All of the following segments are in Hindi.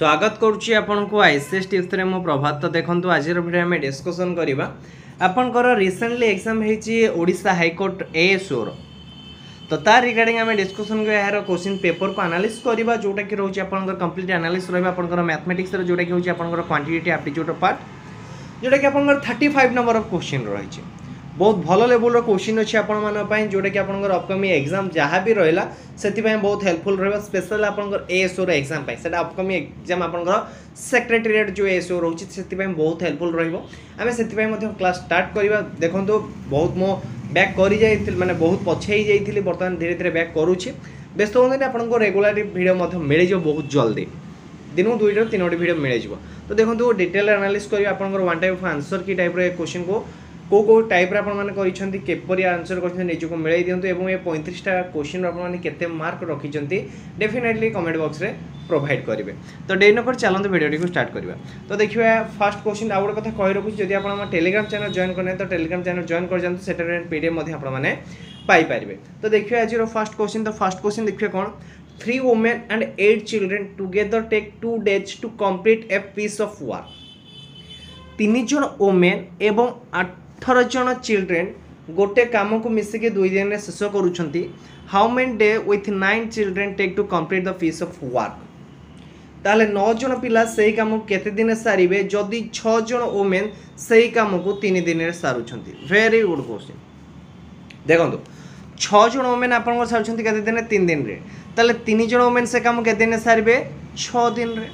स्वागत करुच्ची आपण को आईसीएस टिप्स रे मो प्रभात। तो देखंतु आज वीडियो में डिस्कशन करबा आपनकर रिसेंटली एग्जाम हेची ओडिशा हाईकोर्ट एएसओ रो। तो तार रिगार्डिंग आम डिस्कसन को यार क्वेश्चन पेपर को एनालिस करबा जोटा कि रोचे आपनकर कंप्लीट एनालिस रहबा आपनकर मैथमेटिक्स रो जोटा कि होची आपनकर क्वांटिटेटिव एप्टीट्यूड पार्ट जोटा कि आपनकर 35 नंबर ऑफ क्वेश्चन रहिଛି। बहुत भल लेवल रो क्वेश्चन अछि आपण माने पई जोटा कि आपनकर अपकमिंग एग्जाम जहाँ भी रहला सेति पई बहुत हेल्पफुल रहबा स्पेशल आपनकर एएसओ रो एग्जाम पई सेटा अपकमिंग एग्जाम आपनकर सेक्रेटेरिएट जो एएसओ रहउछि सेति पई बहुत हेल्पफुल रहइबो। आमे सेति पई मध्ये क्लास स्टार्ट करबा। देखंतु बहुत मो बैक करि जाइथिल माने बहुत पछेई जाइथिली वर्तमान धीरे धीरे बैक करूछि। व्यस्त होने आपनको रेगुलर वीडियो मध्ये मिल जो बहुत जल्दी दिन 2 3 वीडियो मिल जो। तो देखंतु डिटेल एनालिसिस करी आपनकर वन टाइप ऑफ आंसर की टाइप रे क्वेश्चन को टाइप रे आपण माने करिसंती केपरि आंसर करछन निजको मिलाई दियंतु एवं ए 35 टा क्वेश्चन आपण माने केते मार्क रखिसंती डेफिनेटली कमेंट बॉक्स रे प्रोवाइड करिवे। तो डे नंबर चलंत वीडियो को स्टार्ट करबा। तो देखिबा फर्स्ट क्वेश्चन आउट कथा कहि रखु जदि आपण हम टेलीग्राम चैनल जॉइन करने तो टेलीग्राम चैनल जॉइन कर जंतु सेटर पीडीएफ मध्ये आपण माने पाई परिबे। तो देखिबा आज रो फर्स्ट क्वेश्चन। तो फर्स्ट क्वेश्चन देखिबा कोन 3 women and 8 children together take 2 days to complete a piece of work। 3 जन वोमेन एवं 18 जन चिल्ड्रेन गोटे काम को मिसिके 2 दिन में शेष करूछंती। How many day with 9 children take to complete the piece of work. ताले 9 जन पिला सही काम को केते दिन सारिबे जदि 6 जन वोमेन सही काम को 3 दिन में सारुछंती। Very good question. देखंतु 6 जन वोमेन आपन को सारुछंती केते दिन 3 दिन रे ताले 3 जन वोमेन से काम केते दिन सारिबे 6 दिन रे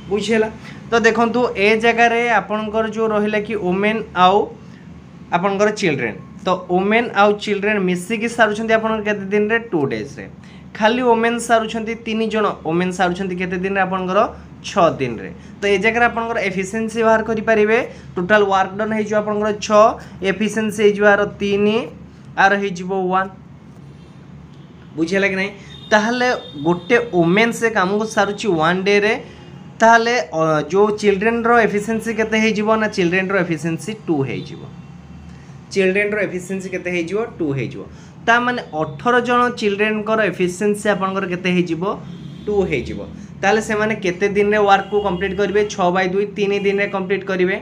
बुझेला। तो देखंतु ए जगह रे आपनकर जो रहिला कि वोमेन आउ आपनकर चिल्ड्रेन। तो वोमेन आउ चिल्ड्रेन मिसी की सारुछंती आपन केते दिन रे 2 डेज रे। खाली वोमेन सारुछंती 3 जन वोमेन सारुछंती केते दिन रे आपनकर 6 दिन रे। तो ए जगह रे आपनकर एफिशिएंसी बाहर करि परिबे। टोटल वर्क डन हे जो आपनकर 6 एफिशिएंसी हे जो आरो 3 आरो हे जिवो 1 बुझेला कि नै। ताहले गोटे वोमेन से काम को सारुची 1 डे रे ताहले जो चिल्ड्रेन रो एफिशिएंसी केते हे जिवो ना चिल्ड्रेन रो एफिशिएंसी 2 हे जिवो। चिल्ड्रेन रो एफिशिएंसी केते हे जिवो 2 हे जिवो। ता माने 18 जन चिल्ड्रेन को एफिशिएंसी आपनकर केते हे जिवो 2 हे जिवो। ताहले से माने केते दिन रे वर्क को कंप्लीट करिवे 6/2 3 दिन रे कंप्लीट करिवे।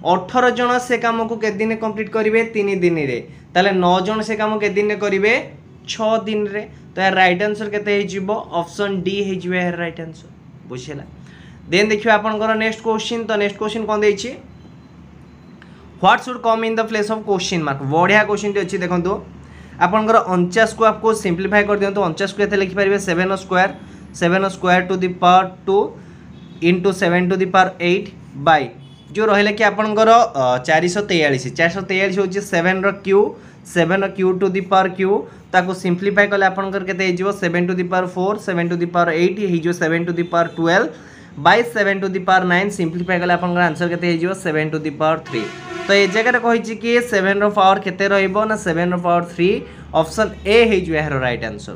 18 जन से काम को केते दिन रे कंप्लीट करिवे 3 दिन रे। ताहले 9 जन से काम केते दिन रे करिवे 6 दिन रे। तो यार राइट आंसर केते हे जिवो ऑप्शन डी हे जिवो यार राइट आंसर बुझेला। देन देखियो आपनकर नेक्स्ट क्वेश्चन। तो नेक्स्ट क्वेश्चन कोन देछि what should come in the place of question mark. बढ़िया क्वेश्चन टी अछि। देखंतु आपनकर 49 को आपको सिंपलीफाई कर दियंतु। 49 को एते लिखि परिबे 7 square to the power 2 into 7 to the power 8 by जो रहिला कि आपनकर 443 होछि 7 रो Q to the power Q ताको सिंपलीफाई कले आपनकर केते हे जिवो 7 to the power 4 7 to the power 8 हे जो 7 to the power 12 by 7 to the power 9 simplify कले आपनकर आंसर केते हे जिवो 7 टू द पावर 3। तो ए जगह रे कहिछि कि 7 रो पावर केते रहइबो ना 7 रो पावर 3 ऑप्शन ए हे जो यार राइट आंसर।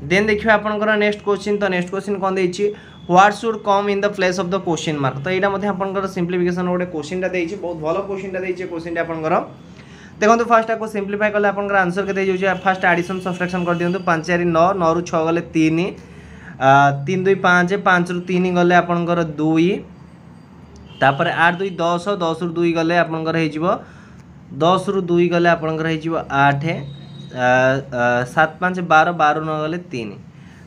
देन देखियो आपनकर नेक्स्ट क्वेश्चन। तो नेक्स्ट क्वेश्चन कोन देछि what should come in the place of the question mark. तो एटा मध्ये आपनकर सिंपलीफिकेशन गोटे क्वेश्चन टा देछि बहुत भलो क्वेश्चन टा देछि। क्वेश्चन टा आपनकर देखो फास्ट आपको सिंपलीफाई कले आपनकर आंसर केते जो फास्ट एडिशन सब्ट्रैक्शन कर दियंतु 5 4 9 9 रु 6 गले 3 3 2 5 5 रु 3 गले आपनकर 2 तापर 8 2 10 10 रु 2 गले आपनकर हे जिवो 10 रु 2 गले आपनकर हे जिवो 8 7 5 12 12 9 गले 3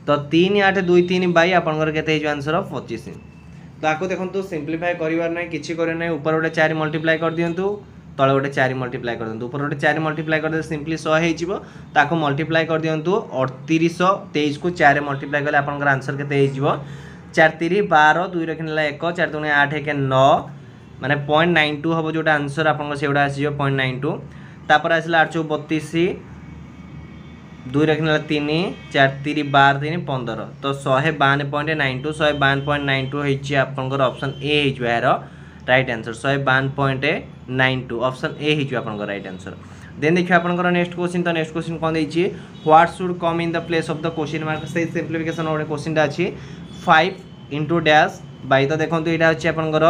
तो 3 8 2 3 बाय आपनकर केते जो आंसर 25। तो आको देखंतु सिंपलीफाई करिवार नै किछि करे नै ऊपर गोटे 4 मल्टीप्लाई कर दियंतु तले गोटे 4 मल्टीप्लाई कर दियंतु ऊपर गोटे 4 मल्टीप्लाई कर दे सिंपली 100 हे जिवो ताको मल्टीप्लाई कर दियंतु 3823 को 4 मल्टीप्लाई करले आपनकर आंसर केते हे जिवो 4 3 12 2 रखिनला 1 4 2 8 1 9 माने 0.92 हबो जोटा आंसर आपनकर सेउडा आसी जो 0.92 तापर आसला 8 32 2 रखिनला 3 4 3 12 3 15 तो 152.92 152.92 हेछि आपनकर ऑप्शन ए हे जो यार राइट आंसर 152.92 ऑप्शन ए हे जो आपनकर राइट आंसर। देन देखियो आपनकर नेक्स्ट क्वेश्चन। तो नेक्स्ट क्वेश्चन कोन दैछि what should come in the place of the question mark. से सिंपलीफिकेशन ओडे क्वेश्चन दा अछि 5 इनटू डैश बाय। तो देखंतु एटा अछि आपनकर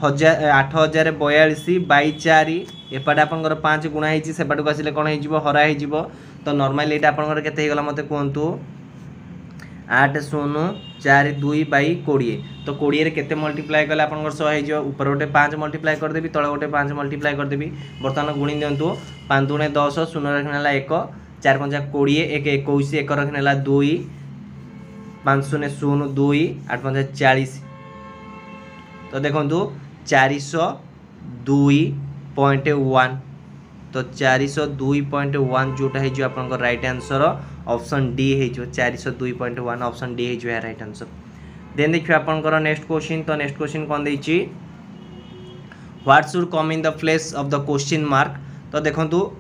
8042 बाय 4 एपाट आपनकर 5 गुणा हेछि सेपाट को आसिले कोन हे जिवो हरा हे जिवो। तो नॉर्मली एटा आपनकर केते हे गला मते कोंतु 8 शून्य 4 2 बाई 20 तो 20 केते मल्टीप्लाई कले आपनकर 100 हो ऊपर गोटे 5 मल्टीप्लाई कर देबी तळे गोटे 5 मल्टीप्लाई कर देबी बर्तमान गुणी दियंतु 5 दूने 10 शून्य रखनेला 1 4 5 20 1 21 1 रखनेला 2 5 शून्य शून्य 2 8 5 40 तो देखंतु 402.1 तो 402.1 जोटा है जो आपन राइट आंसर ऑप्शन डी है जो 402.1 ऑप्शन डी है जो राइट आंसर। देन देखिए आपन नेक्स्ट क्वेश्चन तो नेक्स्ट क्वेश्चन कौन देछि what should come in the place of the question mark तो देखंतु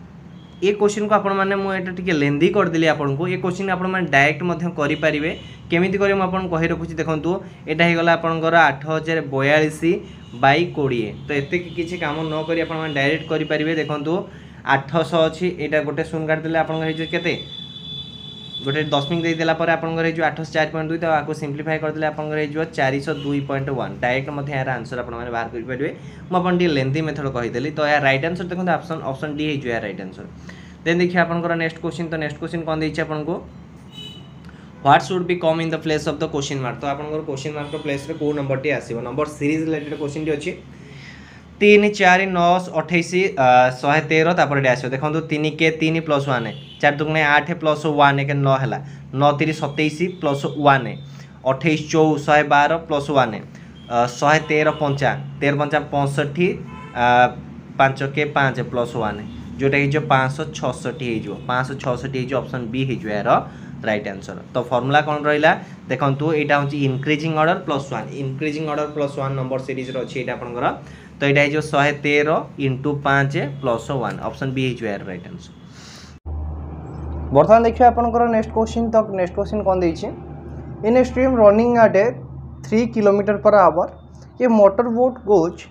ये क्वेश्चन को आपण माने मु एटा टिके लेंदी कर दिली आपन को ये क्वेश्चन आपण माने डायरेक्ट मध्य करि परिबे केमिति करि म आपन कहि रखुची देखंतु एटा हे गला आपनकर 8042 बाई 20 तो एते किछि काम न करी आपण माने डायरेक्ट करि परिबे देखंतु 800 अछि एटा गोटे शून्य काट देले आपन हे जो केते गोटे दशमिक दे देला पर आपन हे जो 804.2 तो आको सिंपलीफाई कर देले आपन हे जो 402.1 डायरेक्ट मध्य यार आंसर आपण माने बाहर करि परिबे म आपन डी लेंथी मेथड कहि देली तो यार राइट आंसर देखंतु ऑप्शन डी हे जो यार राइट आंसर। देन देखिए आपन नेक्स्ट क्वेश्चन तो नेक्स्ट क्वेश्चन कौन देछि आपन को what should be come in the place of the question mark तो आपन क्वेश्चन मार्क प्लेस रे को नंबर टी आसीबो नंबर सीरीज रिलेटेड क्वेश्चन टी अछि 3 4 9 28 113 तापर डे आसीबो देखंतु 3 के 3 प्लस 1 4 दुगने 8 प्लस 1 के 9 हला 9 3 27 प्लस 1 28 4 112 प्लस 1 113 5 13 5 65 5 के 5 प्लस 1 जोटा कि जो 566 हो 566 जो ऑप्शन बी है जो यार राइट आंसर। तो फॉर्मूला कौन रहा देखो यहाँ हूँ increasing order plus 1 increasing order plus 1 number series अच्छी आपंकर तो यहाँ जो 113 इंटू 5 प्लस 1 ऑप्शन बी है जो यार राइट आंसर। बर्तमान देखिए आपंकर नेक्स्ट क्वेश्चन तो नेक्स्ट क्वेश्चन कौन देछि in a stream running at a 3 km/h a motor boat goes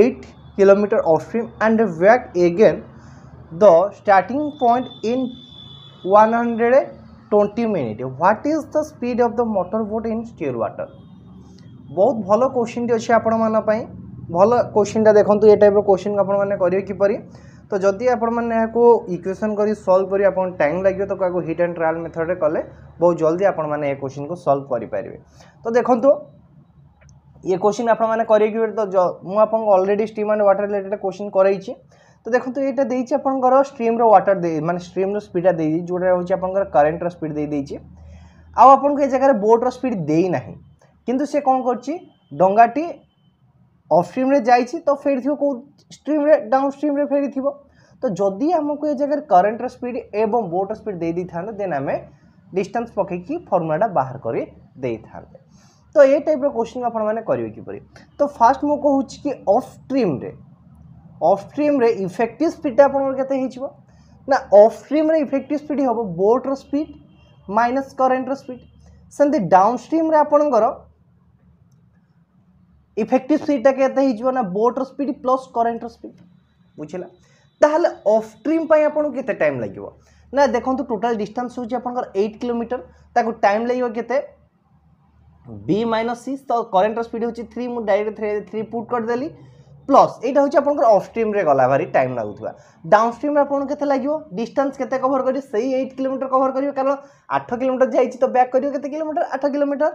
8 km upstream and back again the starting point in 120 minutes what is the speed of the motor boat in still water बहुत भलो क्वेश्चन अच्छे आपण मान भल क्वेश्चन देखो ये टाइप क्वेश्चन आपण मैंने करेंगे किपरि तो जदि आपण मैंने इक्वेशन करी सॉल्व करी आपण टाइम लगे तो क्या हिट एंड ट्रायल मेथड रे कले बहुत जल्दी आपण मैंने क्वेश्चन को सॉल्व करि पारिबे। तो देखो ये क्वेश्चन आपण मैंने करेंगे तो मु आपन already steam and water related question करैछि तो देखो तो यहाँ देती आपंकर स्ट्रीम वाटर दे माने स्ट्रीम स्पीड दे जोटा हूँ आपंकर करेन्ट स्पीड दे देछि आपन को ये जगह बोट स्पीड दे ना किंतु से कौन कर डंगाटी ऑफ स्ट्रीम रे जाइछि तो फेरी थी को स्ट्रीम रे डाउन स्ट्रीम रे फेरी थी तो जदि हमको ये जगह करेन्ट स्पीड एवं बोट स्पीड दे दी था देन आम डिस्टेंस पकईकि फर्मुला बाहर कर दे था तो ये टाइप क्वेश्चन आप करेंगे किपरि तो फास्ट मु कहूँ कि of stream ray of stream रे इफेक्टिव स्पीड आपते ना ऑफ स्ट्रीम रे इफेक्टिव स्पीड हम boat speed minus current speed सेमती डाउन स्ट्रीम रे आपणकर इफेक्टिव स्पीडटा के ना boat speed plus current speed बुझला ताहले ऑफ स्ट्रीम पाई आपन केते टाइम लागिवो ना देखंतु टोटल डिस्टेंस होची आपनकर 8 किलोमीटर ताको टाइम लागिवो केते b - 6 तो करेन्ट स्पीड होची 3 मु डायरेक्ट 3 पुट कर देली प्लस एटा होची आपनकर ऑफ स्ट्रीम रे गला भारी टाइम लागुथबा डाउन स्ट्रीम रे आपन केते लागिवो डिस्टेंस केते कवर करी सही 8 किलोमीटर कवर करियो कारण 8 किलोमीटर जाईची तो बैक करियो केते किलोमीटर 8 किलोमीटर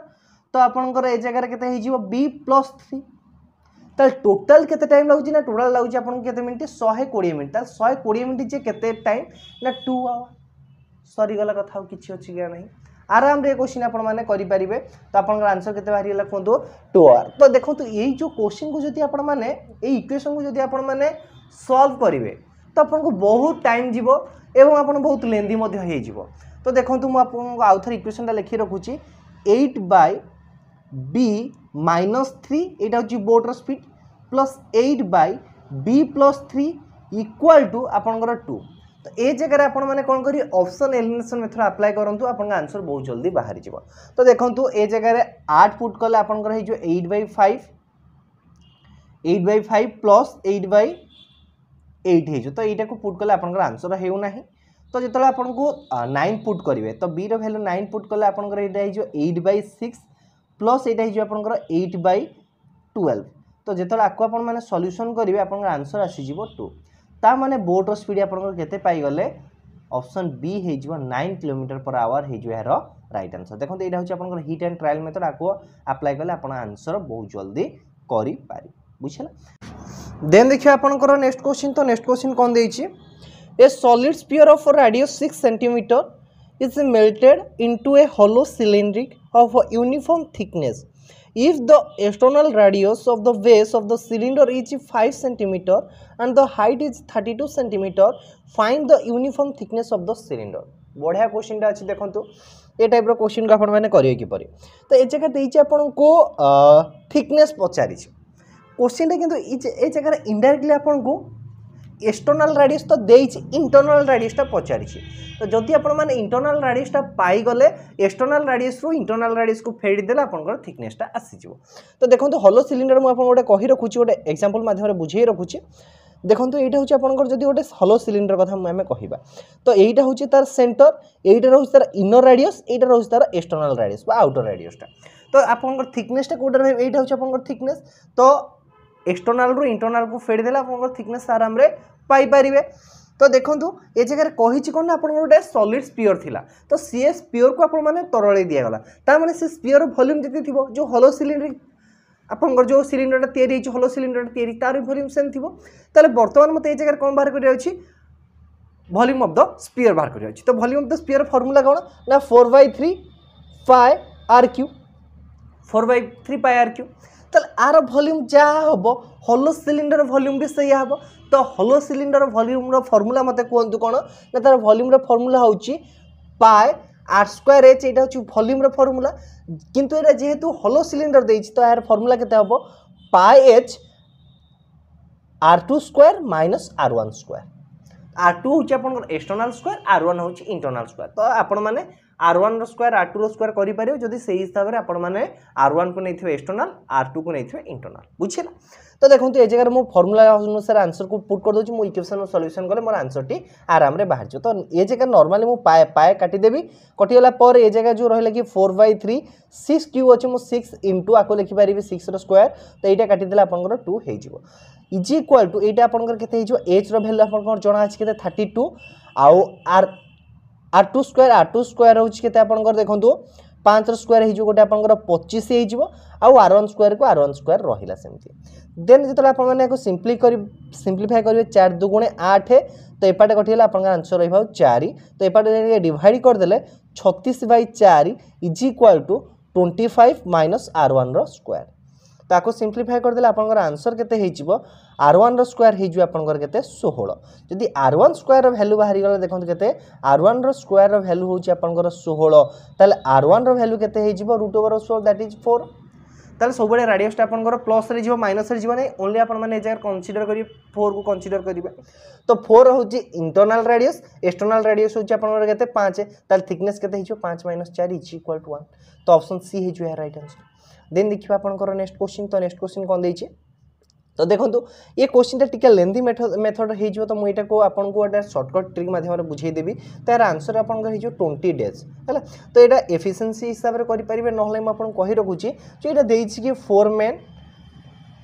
तो आपनकर ए जगह रे केते हिजिवो b + 3 तो टोटल केते टाइम लागुची ना टोटल लागुची आपन केते मिनिट 120 मिनिट त 120 मिनिट जे केते टाइम ना 2 आवर सरी गला कथा किछि अछि क्या नहीं आराम रे क्वेश्चन आपण माने करि परिबे तो आपन आंसर केते बाहरी ला कोंतो 2 आवर तो देखो तो एई जो क्वेश्चन को जदी आपण माने एई इक्वेशन को जदी आपण माने सॉल्व करिवे तो आपन को बहुत टाइम जीवो एवं आपन बहुत लेंदी मध्ये हे जीवो तो देखो तो मु आपन को आउथर इक्वेशन ता लिखि रखुची 8/b - 3 एटा होची बोट रो स्पीड प्लस 8/b + 3 = आपनकर 2 तो ए जगह आपण माने कोन करी ऑप्शन एलिमिनेशन मेथड अप्लाई करंतु आपन आंसर बहुत जल्दी बाहर जीवो तो देखंतु ए जगह रे 8 पुट करले आपनकर हे जो 8/5 प्लस 8/8 हे जो तो एटा को पुट करले आपनकर आंसर हेउ नाही तो जतले आपन को 9 पुट करिवे तो b रो वैल्यू 9 पुट करले आपनकर एटा हे जो 8/6 प्लस एटा हे जो आपनकर 8/12 तो जतले आको आपन माने सॉल्यूशन करिवे आपनकर आंसर आसी जीवो 2 ता माने बोट स्पीड आपनकर केते पाई गले ऑप्शन बी हे जो 9 km/h हे जो यार राइट आंसर। देखो यहाँ हूँ आप हिट एंड ट्रायल मेथड आपको अप्लाई कले आप आंसर बहुत जल्दी करें बुझे। देन देखिए आपंकर नेक्स्ट क्वेश्चन। तो नेक्स्ट क्वेश्चन कौन देछि a solid sphere of radius 6 centimetre is melted into a hollow cylindric of uniform thickness if the external radius of the base of the cylinder is 5 centimeter and the height is 32 centimeter find the uniform thickness of the cylinder। बढ़िया क्वेश्चन अच्छी देखो ये टाइप रो क्वेश्चन को आपण मैंने करिए किपरि। तो ए जगह देछि आपण को थिकनेस पचारि क्वेश्चन किंतु ए जगह इनडायरेक्टली आपण को एक्सटर्नल रेडियस तो देछि इंटरनल रेडियसटा पचारि। तो जदि आपण माने इंटरनल रेडियसटा पाई गले एक्सटर्नल रेडियस रु इंटरनल रेडियस को फेडी देला आपनकर थिकनेसटा आसी जिवो। तो देखंतु होलो सिलिंडर मु आपन गोटे कहि रखुची गोटे एग्जांपल माध्यम रे बुझेई रखुची। देखंतु एटा होची आपनकर जदि गोटे होलो सिलिंडर कथा हमें कहिबा तो एटा होची तार सेंटर एटा रहउची तार इनर रेडियस एटा रहउची तार एक्सटर्नल रेडियस बा आउटर रेडियसटा। तो आपनकर थिकनेसटा कोडा रहबे एटा होची आपनकर थिकनेस। तो एक्सटर्नल रु इंटरनल को फेडी देला आपनकर थिकनेस आराम रे पाई परिबे। तो देखो ये जगह कही कौन आप गोटे सॉलिड स्पीयर थिला तो सी स्पीयर को आप तरले दिगला तार से स्पीयर वॉल्यूम जी थी जो होलो सिलिंडर आपंकर जो सिलिंडर तैयारी होलो सिलिंडर तैयारी तार वॉल्यूम सेम थी। ताले बर्तमान मत ये जगह कौन बाहर कर वॉल्यूम ऑफ द स्पीयर बाहर कर। तो volume of the sphere formula कौन ना 4/3 pi R cube 4/3 pi R cube. ताले आर वॉल्यूम जहाँ हम होलो सिलिंडर वॉल्यूम भी सही हम। तो होलो सिलिंडर वॉल्यूम रो फॉर्मूला मते कहतु कौन ना तार वॉल्यूम रो फॉर्मूला होची पाई आर स्क्वायर एच एटा होची वॉल्यूम रो फॉर्मूला किंतु एटा जेहेतु होलो सिलिंडर देछि तो यार फॉर्मूला केते हबो pi H r2 square minus r1 square. r2 होची आपन एक्सटर्नल स्क्वायर r1 होची इंटरनल स्क्वायर। तो आपण माने r1 रो स्क्वायर r2 रो स्क्वायर करि परियो जदि सेही हिसाब रे आपण माने r1 को नैथिबे एक्सटर्नल r2 को नैथिबे इंटरनल बुझिला। तो देखो ये जगह मो फॉर्मूला अनुसार आंसर को पुट कर दूँ इक्वेशन में सॉल्यूशन कले मोर आंसर टी आराम रे बाहर। तो ये जगह नॉर्मली मु पाए पाए काटिदेवी कटिगला पर ये जगह जो रहा कि 4/3 6 क्यू अच्छे मुझे 6 इंटू आपको लिखिपारि 6 रो स्क्वायर। तो यहाँ काटिदेला आपंकर 2 हो इज इक्वाल टू यहाँ आपंकर केते हो एच रो वैल्यू आपंकर जना अछि केते 32 आउ r2 स्क्वायर होछि केते आपंकर देखंतु 5 रो स्क्वायर हो गोटे आपंकर 25 हो आउ r1 स्क्वायर को r1 स्क्वायर रहिला सेमती। देन जो आप सिंप्लीफाई करेंगे 4 2 गुणे 8 तो एपाटे कटिगला आप आंसर रहा 4। तो एपाटे डिवाइड करदे 36/4 is equal to 25 minus r1 रो स्क्वायर। तो आपको सिंप्लीफाई करदे आप आंसर केते r1 रो स्क्वायर हो आपंकर केते 16। जदि r1 स्क्वायर रो वैल्यू बाहरी गला देखो केते r1 रो स्क्वायर रो वैल्यू होची आपंकर 16 ताले r1 रो वैल्यू केते हेजिबो √16 दैट इज 4। ताले सब बड़े रेडियसटा आपंकर प्लस रे जीवो माइनस रे जीवो नै ओनली आपण माने ए जगह कंसीडर करिवे 4 को कंसीडर करिवे। तो 4 होची इंटरनल रेडियस एक्सटर्नल रेडियस होची आपंकर केते 5 ताले थिकनेस केते हिजो 5 - 4 इज इक्वल टू 1। तो ऑप्शन सी हिजो है राइट आंसर। देन देखिबा आपनकर नेक्स्ट क्वेश्चन। तो नेक्स्ट क्वेश्चन कोन दैछि तो देखो ये क्वेश्चन टिके लेंथी मेथड हो। तो मुझे को आपको गोटे सर्टकट ट्रिक माध्यम बुझे देवी तो यार आंसर आपको 20 डेज है। तो यहाँ एफिशिएंसी हिसाब से करेंगे ना मुझे कही रखुच्छी जो यहाँ देछि कि 4 मेन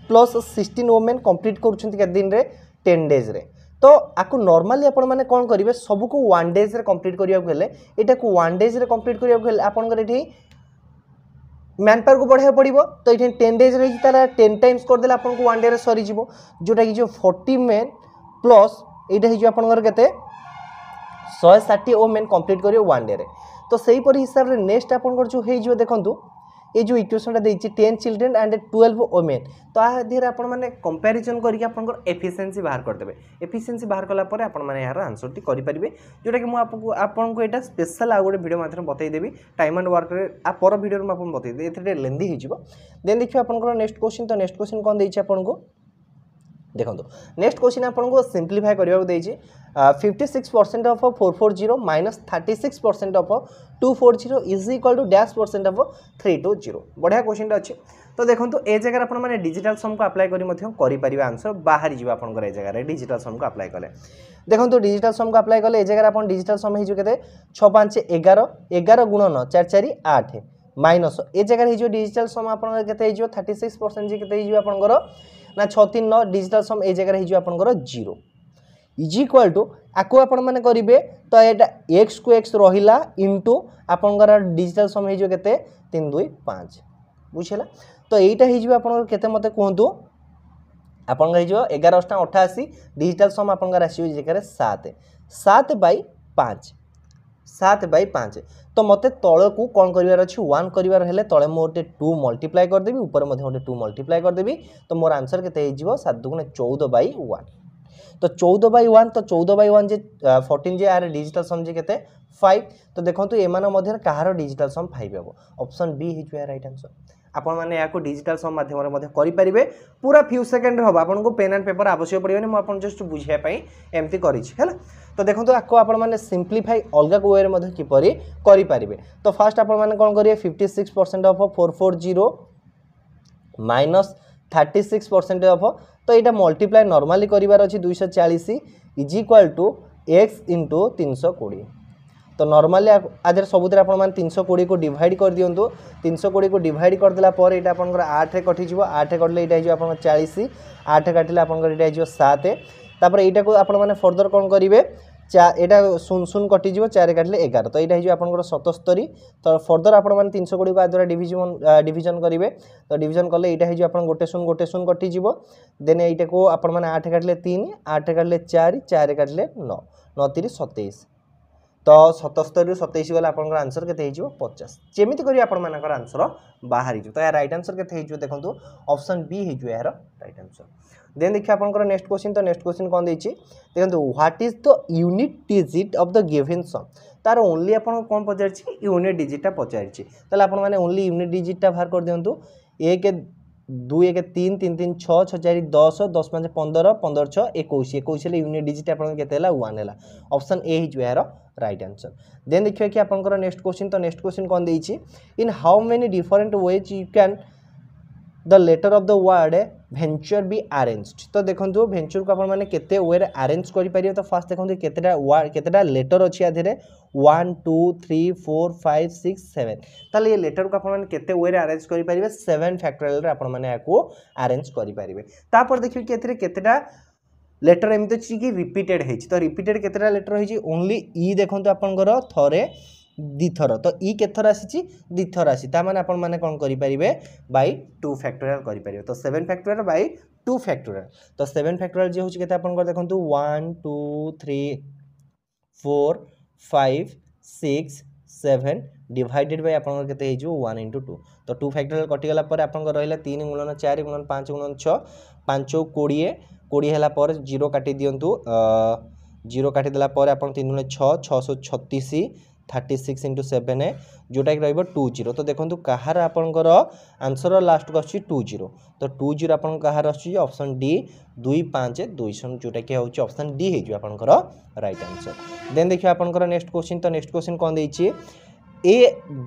प्लस 16 वोमेन कंप्लीट कर दिन रे 10 डेज रे। तो आपको नॉर्मली आपण माने कौन करेंगे सबको 1 डेज रे कंप्लीट करिया को हेले एटा को 1 डेज रे कंप्लीट करिया को हेले आपनकर एठी मैन पावर को बढ़ाया पड़ो। तो ये 10 डेज रही तार 10 टाइम्स करदे आपको 1 डे सरी जोटा कि जो 40 मेन प्लस यहाँ होकर के 160 वोमेन कंप्लीट करियो 1 डे रे। तो सही पर हिसाब से नेक्स्ट आपंकर जो हो देखो ये जो इक्वेशनटा देछि 10 चिल्ड्रेन एंड 12 वोमेन। तो आ देहर आपण माने कंपैरिजन करके आपनकर एफिशिएंसी बाहर कर देबे। एफिशिएंसी बाहर कला परे आपण माने यार आंसर टी करि परिबे जोटा कि मु आपनको एटा स्पेशल आ गोटे वीडियो माध्यम बतै देबी टाइम एंड वर्क रे आ पर वीडियो में आपन बतै दे एथरे लेंदी हो जिवो। देन देखियो आपनकर नेक्स्ट क्वेश्चन। तो नेक्स्ट क्वेश्चन कोन देछि आपनको देखो नेक्स्ट क्वेश्चन आपको सिंप्लीफाई करने को 56% of 440 minus 36% of 240 is equal to dash percent of 320। बढ़िया क्वेश्चन अच्छे। तो देखो ए जगह आप डिजिटल सम को अप्लाई करें आंसर बाहरी जी आप जगह डिजिटल सम को अप्लाई कले देखो डिजिटल सम को अप्लाई कले जगह आप डिजिटल सम हो 6 5 11 11 गुणन 4 4 8 माइनस ए जगह हो डिजिटल सम आप 36% जी के ना 6 3 9 डिजिटल सम ए जगह हो 0 इज इक्वाल टू आपको आपण माने करिवे तो एटा x को x रहिला इनटू आपनकर डिजिटल सम हे जो केते 3 2 5 बुझिला तो एटा हे जो आपन केते मते कहंतु आपन हे जो 11 88 डिजिटल सम आपनकर आसी जेकर 7 7 बाय 5 7 बाय 5 तो मते तळ को कोन करिवार अछि 1 करिवार हेले तळे मो ओटे 2 मल्टीप्लाई कर देबी ऊपर मध्ये ओटे 2 मल्टीप्लाई कर देबी तो मोर आंसर केते हे जिवो 7 दुगुणे 14 बाय 1 तो 14 बाय 1 तो 14 bye 1 J 14 J are digital सम जे केते 5 तो देखंतु एमानो मध्ये कहारो डिजिटल सम 5 हेबो option be his right answer आपण माने याको डिजिटल सम माध्यम रे मध्ये करि परिबे पूरा फ्यू सेकंड होबा आपन को पेन एंड पेपर आवश्यक पड़ियोनी म आपन जस्ट बुझिया पई एम्ति करिछि हैला तो देखंतु आको आपण माने सिंपलीफाई अलगा को वे रे मध्ये किपरि करि परिबे तो फर्स्ट आपण माने कोन करिए 56% ऑफ 440 माइनस 36% ऑफ तो एटा मल्टीप्लाई नॉर्मली करिवार अछि 240 is equal to x into 320 तो नॉर्मली आधर सबुतिर आपण मान 320 को डिवाइड कर दियंतु 320 को डिवाइड कर देला पर एटा आपनकर 8 रे कटि जिवो 8 कटले एटा हिजो आपन 40 8 काटिले आपनकर एटा हिजो 7 तापर एटा को आपण माने फर्दर कोन करिवे एटा सुन सुन कटि जिवो 4 काटिले 11 तो एटा हिजो आपनकर 77 तो फर्दर आपण माने 320 को आद्वारा डिवीजन करिवे तो डिवीजन करले एटा हिजो आपन गोटे सुन कटि जिवो देन एटा को आपण माने 8 काटिले 3 8 काटिले 4 4 काटिले 9 9 3 27 तो 77 रु 27 गला आपन आंसर केते हिजो 50 जेमिति करी आपन मानकर आंसर बाहरी जो तो या राइट आंसर केते हिजो देखंतु ऑप्शन बी हिजो यार राइट आंसर देन देखिए आपन नेक्स्ट क्वेश्चन तो नेक्स्ट क्वेश्चन कोन देछि देखंतु what is the unit digit of the given sum तार ओनली आपन कोन पचारछि यूनिट डिजिट पचारछि तले आपन माने ओनली यूनिट डिजिट बाहर कर दियंतु 1 2 1 3 3 3 6 6 4 10 10 5 15 15 6 21 21 ले यूनिट डिजिट आपन केते हला 1 हला ऑप्शन ए हिजो यार राइट आंसर देन देखिए कि आपन नेक्स्ट क्वेश्चन तो नेक्स्ट क्वेश्चन कोन देछि in how many different ways you can the letter of the word venture be arranged तो देखंतु वेंचर को अपन माने केते वे रे अरेंज करि परियो तो फास्ट देखंतु केतेटा वर्ड केतेटा लेटर अछि आधेरे 1 2 3 4 5 6 7 ताले ये लेटर को अपन माने केते वे रे अरेंज करि परिबे 7 फैक्टोरियल रे अपन माने याको अरेंज करि परिबे तापर देखियो कि एथिरे केतेटा लेटर एमते छि कि रिपीटेड हेछि तो रिपीटेड केतेटा लेटर हेछि ओनली ई देखंतु आपनकर थरे दिथर तो ई केथर आसी दिथर आसी ता माने आपण माने कोन करि परिबे बाय 2 फैक्टोरियल करि परिबे तो 7 फैक्टोरियल बाय 2 फैक्टोरियल तो 7 फैक्टोरियल जे होछि केते आपण को देखंतु 1 2 3 4 5 6 7 डिवाइडेड बाय आपण केते हेजो 1 into 2 तो 2 फैक्टोरियल कटि गला पर आपण को रहला 3 गुणन 4 गुणन 5 गुणन 6 5 20 20 हला पर 0 काटि दियंतु 0 काटि देला पर आपण 3 गुणन 6 636 36 into 7 है जोटा कि रहइबो 20 तो देखंतु कहार आपनकर आंसर लास्ट को अछि 20 तो 20 आपन कहार अछि ऑप्शन डी 2 5 2 जोटा कि होछि ऑप्शन डी हे जो आपनकर राइट आंसर देन देखियो आपनकर नेक्स्ट क्वेश्चन तो नेक्स्ट क्वेश्चन कोन दैछि a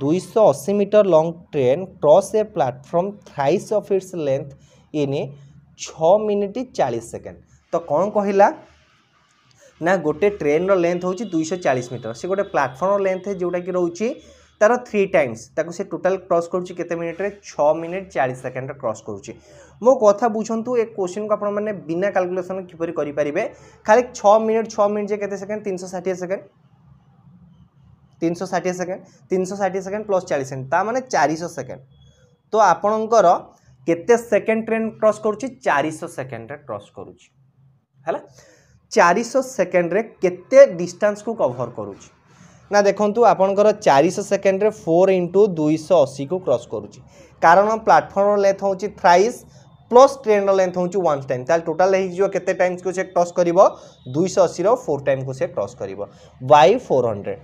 280 metre long train cross a platform thrice of its length in 6 minute 40 second तो कोन कहिला ना गोटे ट्रेन रो लेंथ होची 240 मीटर से गोटे प्लेटफॉर्म रो लेंथ है जोटा कि रहउची तार 3 टाइम्स ताको से टोटल क्रॉस करूची केते मिनिट रे 6 मिनिट 40 सेकंड रे क्रॉस करूची मो कथा बुझंतु एक क्वेश्चन को आपण माने बिना कैलकुलेशन किपरि करि परिबे खाली 6 मिनिट जे केते second 360 second 360 second plus 40 second ता माने 400 सेकंड तो आपणकर केते सेकंड ट्रेन क्रॉस करूची 400 सेकंड रे क्रॉस करूची हला 400 सेकंड रे केते डिस्टेंस को कवर करूची ना देखंतु आपनकर 400 सेकंड रे 4 into 280 को क्रॉस करूची कारण प्लेटफॉर्म लेंथ होची थ्राइस प्लस ट्रेन रो लेंथ होची 1 टाइम ताल टोटल हे जो केते टाइम्स को से क्रॉस करिवो 280 रो 4 टाइम को से क्रॉस करिवो बाय 400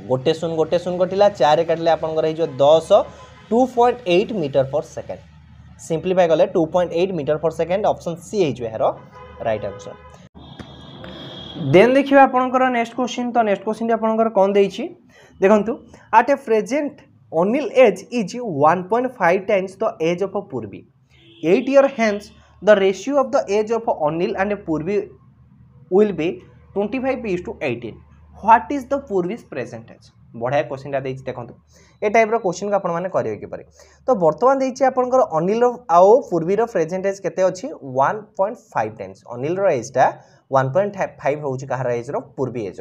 गोटे सुन कटिला 4 काटले आपनकर हे जो 10 2.8 मीटर पर सेकंड सिंपलीफाई करले 2.8 मीटर पर सेकंड ऑप्शन सी हे जो हेरो राइट आंसर देन देखिए आपनकर नेक्स्ट क्वेश्चन तो नेक्स्ट क्वेश्चन आपनकर कोन देछि देखंतु at a present Anil age is 1.5 times the age of Purvi 8 years hence the ratio of the age of Anil and Purvi will be 25:18 what is the Purvi's present age बढ़िया क्वेश्चन देती देखो ए टाइप क्वेश्चन को आपने करेंगे किपर। तो बर्तमान देखिए आपंकर अनिल आउ पूर्वीर प्रेजेंट एज केते अच्छी 1.5 टाइम्स अनिल एजटा 1.5 हूँ कहार एज पूर्वी एज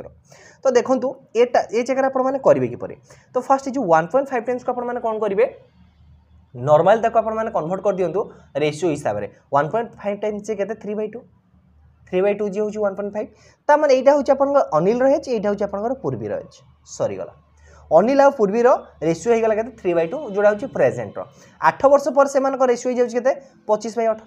तो देखो ये जगह आपने करेंगे किपर। तो फास्ट जो 1.5 टाइम्स को आपने कौन करेंगे नॉर्मल ताको आपने कन्वर्ट कर दिंतु रेशियो हिसाब से 1.5 टाइम्स के 3/2 3/2 जी हूँ 1.5 ता माने एटा हूँ आपन अनिल एज एटा हूँ आपन पूर्वीर एज सरीगला अनिल आ पूर्वीर रेशियो होगा के 3/2 जोड़ा हूँ प्रेजेंट 8 वर्ष पर से रेशियो हो जाए 25/18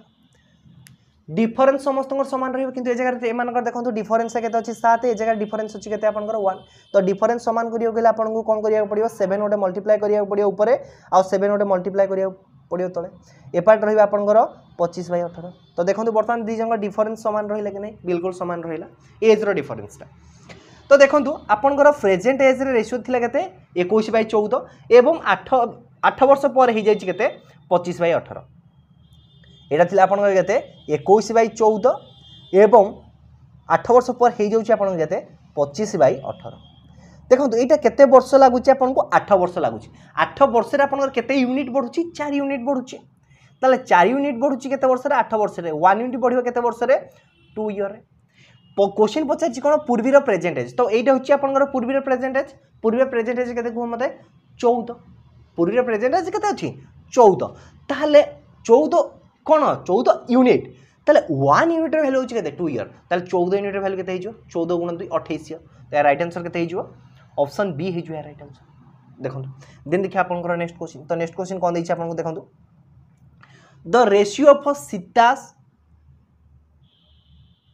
डिफरेन्स समस्त सामान रही कि जगह एम देखो डिफरेन्स के अच्छे 7 ए जगह डिफरेन्स अच्छी के 1 तो डिफरेन्स सामान करेंगे आपको कौन करा पड़ो 7 गोटे मल्टीप्लाई करा पड़ो ऊपर आउ 7 गोटे मल्टीप्लाई करा पड़ो तले एपार्ट रही आपंकर 25/18 तो देखो बर्तमान दी जन डिफरेन्स सामान रहा कि नहीं बिल्कुल सामान रहा एज डिफरेन्सटा। तो देखो आपंकर प्रेजेंट एज रेशियो थी के 21/14 एवं 8 वर्ष पर हो जाए 25/18 यहाँ थी आप 21/14 एवं 8 वर्ष पर हो जाए 25/18 देखो यहाँ केते वर्ष लगुच आपको 8 वर्ष लगुच 8 वर्ष केते यूनिट बढ़ुची 4 यूनिट बढ़ुची ताले 4 यूनिट बढ़ुची केते वर्ष 8 वर्ष 1 यूनिट बढ़ियो केते वर्ष 2 ईयर क्वेश्चन पचार कौन पूर्वीर प्रेजेंट एज तो यहाँ हूँ आपंकर पूर्वीर प्रेजेंट एज के मत 14 पूर्वीर प्रेजेंट एज के अच्छी 14 ताहले 14 कौन 14 यूनिट ताले 1 यूनिट वैल्यू होची केते 2 ईयर ताले 14 यूनिट वैल्यू केते हिजो 14 गुणन 2 28 ईयर तो राइट आंसर केते हिजो ऑप्शन बी हिजो राइट आंसर देखो देन देखिए आपनकर नेक्स्ट क्वेश्चन तो नेक्स्ट क्वेश्चन कौन देछि आपनको देखो the ratio of Sita's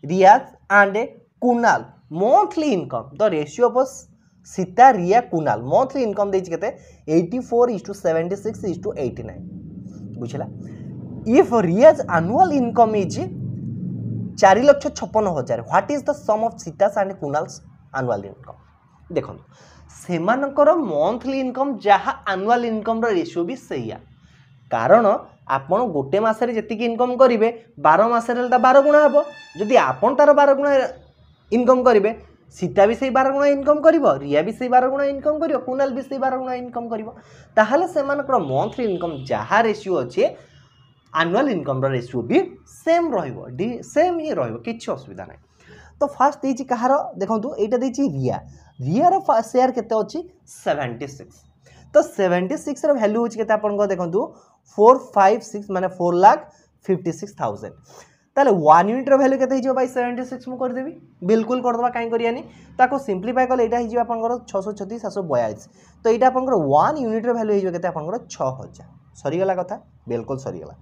Riya's and Kunal monthly income the ratio of Sita Riya Kunal monthly income देछि केते 84:76:89 बुझला if Riya's annual income is 4,56,000 what is the sum of Sita's and Kunal's annual income देखो सेमानकर मंथली इनकम जहाँ एनुअल इनकम रेशियो भी सैया कारण आपण गोटे मासरे जतिक इनकम करेंगे 12 मासरे 12 गुणा हम जदि आपन तार 12 गुणा इनकम करेंगे सीता भी से 12 गुणा इनकम करिवो रिया भी से 12 गुणा इनकम करिवो कुणाल भी से 12 गुणा इनकम करिवो ताहाले सेमानकर मंथली इनकम जहाँ रेशियो अच्छे एनुअल इनकम रेशियो भी सेम रहिवो सेम ही रहिवो किछि असुविधा नहीं। तो फास्ट देछि कहार देखंतु एटा देछि रियार शेयर केते अछि 76 तो 76 रो वैल्यू होछि केते आपन को देखंतु 456 माने 4,56,000 ताले 1 यूनिट रो वैल्यू केते हिजो भाई 76 मु कर देबी बिल्कुल कर दबा काई करियानी ताको सिंपलीफाई करले एटा हिजो आपन को 636 742 तो एटा आपन को 1 यूनिट रो वैल्यू हिजो केते आपन को 6000 सरी गला कथा बिल्कुल सरी गला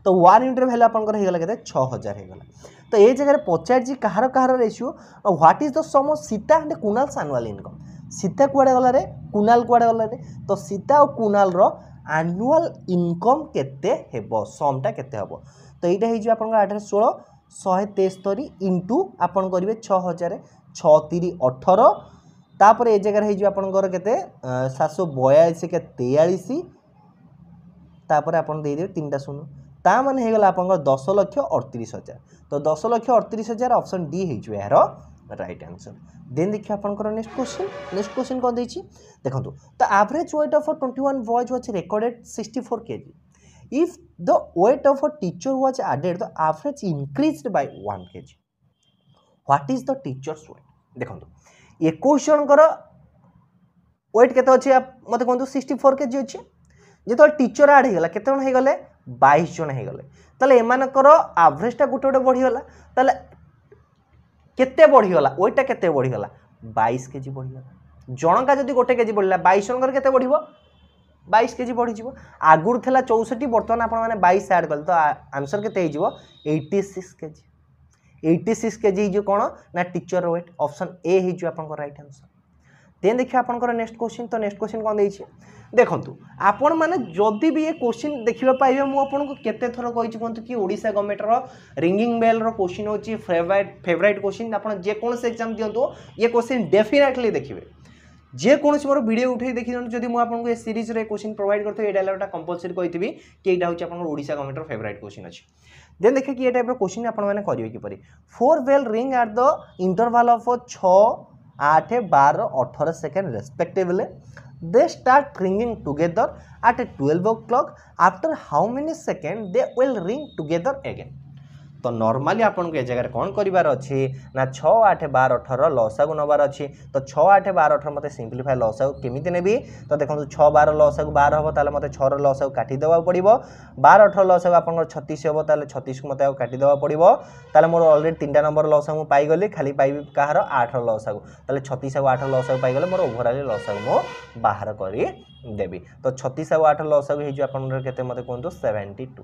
तो 1 यूनिट रो वैल्यू आपन को हे गला केते 6000 हे गला तो ये जगह पचार जी कहार ratio what is the sum of Sita and Kunal's annual income Sita कुआडे गला रे कुणाल कुआडे गला रे तो सीता और कुणाल रो एनुअल इनकम केते हेबो समटा केते हेबो तो एटा हे जे आपन 816 173 इंटू आपन करिवे 6000 63 18 तापर ए जगह हे जे आपन केते 742 के 43 तापर आपन दे देबे 3टा शून्य ता माने हे गला आपन 10,38,000 तो 10,38,000 ऑप्शन डी हे जो यार राइट आंसर। देन देखिए आपन नेक्स्ट क्वेश्चन कौन देछि देखो तो average weight of 21 boys was recorded 64 kg if the weight of a teacher was added the average increased by 1 kg what is the teacher's weight देखो ये क्वेश्चन कर वेट केते अछि मते कहंतु 64 kg अछि जेतो टीचर ऐड हे गला केते जन हे गले 22 जन हे गले ताले एमानकर एवरेजटा गोटे गोटे बढ़ी गला ताले केते बढ़ी गला ओइटा केते बढ़ी गला 22 केजी बढ़ी गला जनका जदी गोटे केजी बढ़ला 22 जनकर केते बढ़िबो 22 केजी बढ़ी जिवो आगुर थला 64 वर्तमान आपण माने 22 ऐड कल तो आंसर केते हे जिवो 86 केजी 86 केजी जो कोन ना टीचर वेट ऑप्शन ए हे जो आपण को राइट आंसर। देन देखिए आपन नेक्स्ट क्वेश्चन तो नेक्स्ट क्वेश्चन कौन देछि देखंतु आपण माने जदि भी ये क्वेश्चन देखिबा पाइबे मु आपन को केते थरो कहिछि कोंतु कि ओडिसा गवर्नमेंट रो रिंगिंग बेल रो क्वेश्चन होछि फेवरेट क्वेश्चन आपण जे कोन से एग्जाम दियंतु ये क्वेश्चन डेफिनेटली देखिबे जे कोन से मोर वीडियो उठै देखि जदि मु आपन को ए सीरीज रे क्वेश्चन प्रोवाइड करथे ए डायलॉगटा कंपलसरी कहितबी कि एटा होछि आपन ओडिसा गवर्नमेंट रो फेवरेट क्वेश्चन अछि। देन देखिए कि ये टाइप रो क्वेश्चन आपण माने करिवे कि परि 4 bell ring at the interval of 6 8 12 18 second respectively they start ringing together at 12 o'clock after how many seconds they will ring together again तो नॉर्मली आपन को ए जगह कौन करिवार अछि ना 6 8 12 18 लसागु नबार अछि तो 6 8 12 18 मते सिंपलीफाई लसागु केमिति नेबी तो देखंतु 6 12 लसागु 12 हबो ताले मते 6 रो लसागु काटी देबा पड़िबो 12 18 लसागु आपन 36 हबो ताले 36 को मते आ काटी देबा पड़िबो ताले मोर ऑलरेडी तीनटा नंबर लसागु पाई गली खाली पाइबी काहर 8 रो लसागु ताले 36 और 8 लसागु पाई गले मोर ओवरऑल लसागु मो बाहर करी देबी तो 36 और 8 लसागु हे जो आपन केते मते कोंतो 72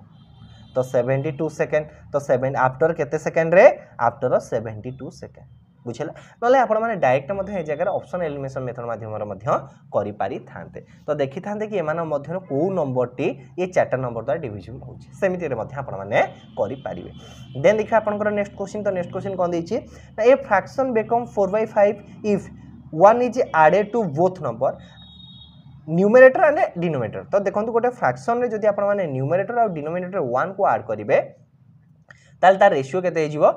तो 72 सेकेंड तो 7 आफ्टर केते सेकेंड रे आफ्टर 72 सेकेंड बुझला नले आपण माने डायरेक्ट मध्ये ए जगह ऑप्शन एलिमिनेशन मेथड माध्यम रे मध्ये करि पारि थांते तो देखि थांते कि एमान मध्ये को नंबर टी ये चारटा नंबर द्वारा डिविजन होउची सेमिति रे मध्ये आपण माने करि पारिबे देन देखा आपनकर नेक्स्ट क्वेश्चन तो नेक्स्ट क्वेश्चन कोन दैछि ना a fraction become 4/5 if 1 is added to both number numerator and denominator तो देखंतु गोटे फ्रैक्शन रे जदि आपण माने न्यूमरेटर और डिनोमिनेटर 1 को ऐड करिवे ताल तार रेशियो केते हे जिवो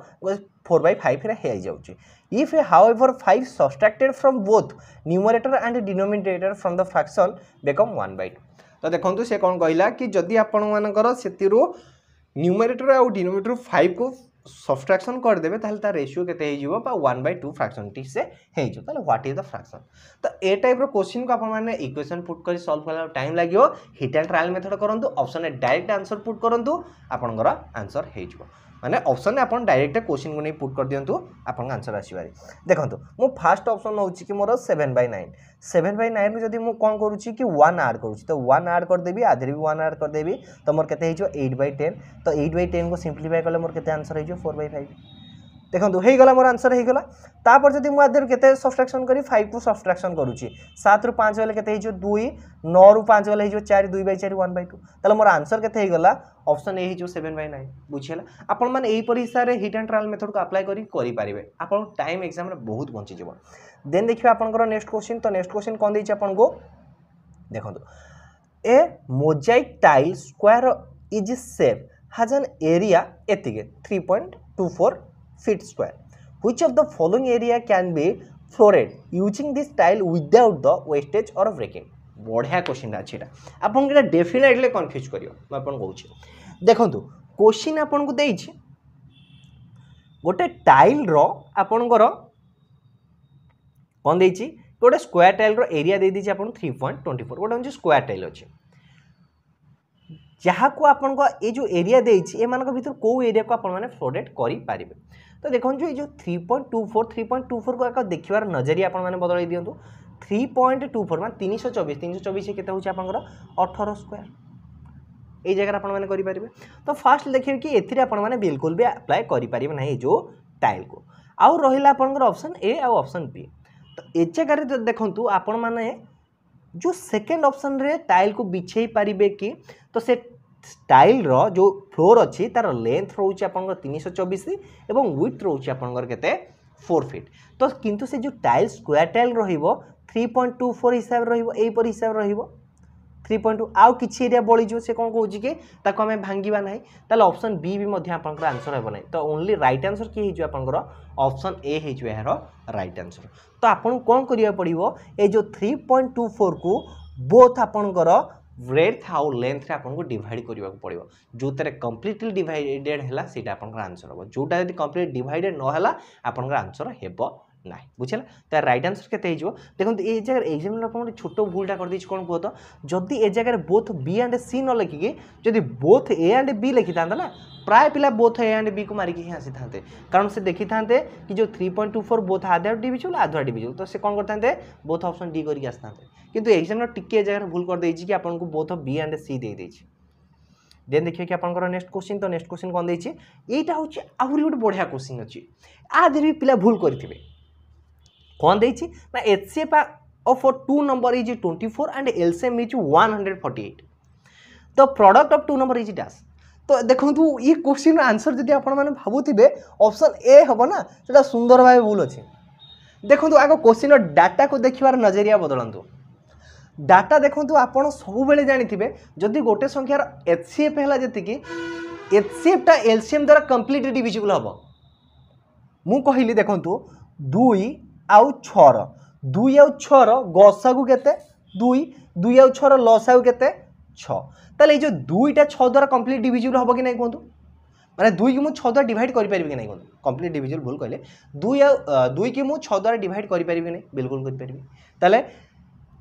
4/5 रे हे जाउची if however 5 subtracted from both numerator and denominator from the fraction become 1/2 तो देखंतु से कोन कहला कि जदि आपण मानकर सेतिरो न्यूमरेटर और डिनोमिनेटर 5 को सब्ट्रैक्शन कर देबे ताल तार रेशियो केते हे जिवो बा 1/2 फ्रैक्शन टी से हे जो ताले व्हाट इज द फ्रैक्शन तो ए टाइप रो क्वेश्चन को आपण माने इक्वेशन पुट करी सॉल्व करला टाइम लागियो हिट एंड ट्रायल मेथड करंतु option A direct answer put करंतु आपनकर आंसर हे जिवो माने ऑप्शन ने आपण डायरेक्ट क्वेश्चन को नै पुट कर दियंतु आपन आंसर आसीबारी देखंतु मो फर्स्ट ऑप्शन नउची कि मोर 7/9 7/9 रे जदी मु कोन करूची कि 1 ऐड करूची तो 1 ऐड कर देबी आधे भी 1 ऐड कर देबी तो मोर केते हे जो 8/10 तो 8/10 को सिंपलीफाई करले मोर केते आंसर हे जो 4/5 देखंतु हे गला मोर आंसर हे गला तापर जदी मु आधे केते सब्ट्रैक्शन करी 5 को सब्ट्रैक्शन करूची 7 रु 5 गले केते हे जो 2 9 रु 5 गले हे जो 4 2/4 1/2 तले मोर आंसर केते हे गला ऑप्शन ए हे जो 7/9 बुझियला आपण माने एही परिसा रे हिट एंड ट्रायल मेथड को अप्लाई करि पारिबे आपण टाइम एग्जाम रे बहुत बंची जेबो देन देखिबा आपनकर नेक्स्ट क्वेश्चन तो नेक्स्ट क्वेश्चन कोन दैछि आपन को देखंतु a mosaic tile square is shape has an area एतिके 3.24 feet square which of the following area can be flooded using this tile without the wastage or breaking बढ़िया क्वेश्चन अछि एटा आपन के डेफिनेटली कंफ्यूज करियो म आपन कहू छी देखंतु क्वेश्चन आपन को देइ छी गोटे टाइल रो आपन को कोन देइ छी गोटे स्क्वायर टाइल रो एरिया दे दी छी आपन 3.24 गोटे हम स्क्वायर टाइल अछि जहाँ को आपन को ए जो एरिया दे छी ए मान को भीतर को एरिया को आपन माने फ्लोडेट करि पारिबे तो देखन जो 3.24 को एक देखिबार नजरिया आपन माने बदलै दियंतु 3.24 मान 324 केते होची आपनकर 18 स्क्वायर ए जगह आपन माने करि पारिबे तो फास्ट देखिबे कि एथिरे आपन माने बिल्कुल भी अप्लाई करि पारिबे नै जो टाइल को आउ रहिला आपनकर ऑप्शन ए आ ऑप्शन बी तो ए जगह रे देखंतु आपन माने जो सेकंड ऑप्शन रे टाइल को बिछेई पारिबे कि तो से टाइल रो जो फ्लोर अछि तार लेंथ रहउछि आपनकर 324 एवं विड्थ रहउछि आपनकर केते 4 फीट तो किंतु से जो टाइल स्क्वायर टाइल रहिबो 3.24 हिसाब रहिबो एई पर हिसाब रहिबो 3.2 आउ किछि एरिया बळी जो से कोन कहउछि कि ताको हमें भांगीबा नाही ताले ऑप्शन बी भी मध्ये आपनकर आंसर हेबो नाही तो ओनली राइट आंसर कि हिजो आपनकर ऑप्शन ए हिजो एहरो राइट आंसर तो आपन कोन करिया पड़िबो ए जो 3.24 को बोथ आपनकर ब्रेथ आउ लेंथ रे आपन को डिवाइड करिवा को पड़िबो जो तरे कंप्लीटली डिवाइडेड हैला सेटा आपनकर आंसर हो जोटा यदि कंप्लीट डिवाइडेड न हैला आपनकर आंसर हेबो नाही बुझला त राइट आंसर केते हिजो देखंतु ए जगह एग्जामिनर आपन छोटो भूलटा कर दैछ कोन कहतो जदी ए जगह बोथ बी एंड सी न लिखि के जदी बोथ ए एंड बी लिखि थांदा ना प्राय पिला बोथ ए एंड बी को मारि के ही आसी थांते कारण से देखि थांते कि जो 3.24 बोथ आधा डिविजन आधा डिविजन तो से कोन करथांते बोथ ऑप्शन डी करि के आसथांते किंतु एग्जामिनर टिके जगह भूल कर दैछि कि आपन को बोथ बी एंड सी दे दैछि देन देखिए कि आपन नेक्स्ट क्वेश्चन तो नेक्स्ट क्वेश्चन कोन दैछि एटा होछि आहुरी गुड बढ़िया क्वेश्चन अछि आ देरी पिला भूल करथिबे कौन देछि ना HCF of two number is 24 and LCM is 148 तो product of two number is dash तो देखंतु ये क्वेश्चन आंसर जदि आपण माने भाबुथिबे ऑप्शन ए हबो ना सेटा सुंदर भाबे भूल अछि देखंतु आगो क्वेश्चन डाटा को देखिबार नजरिया बदलंतु डाटा देखंतु आपण सब बेले जानिथिबे जदि गोटे संख्यार एचसीएफ हैला जति कि एचसीएफ ता एलसीएम द्वारा कंप्लीट डिविजिबल हबो मु कहिली देखंतु 2 आउ 6 2 आउ 6 गसागु केते 2 2 आउ 6 लसागु केते 6 ताले ये जो 2टा 6 द्वारा कंप्लीट डिविजिबल होबो कि नहीं कहतु माने 2 की मु 6 द्वारा डिवाइड करि परिबि कि नहीं कहतु कंप्लीट डिविजिबल भूल कहले 2 की मु 6 द्वारा डिवाइड करि परिबि कि नहीं बिल्कुल करि परिबि ताले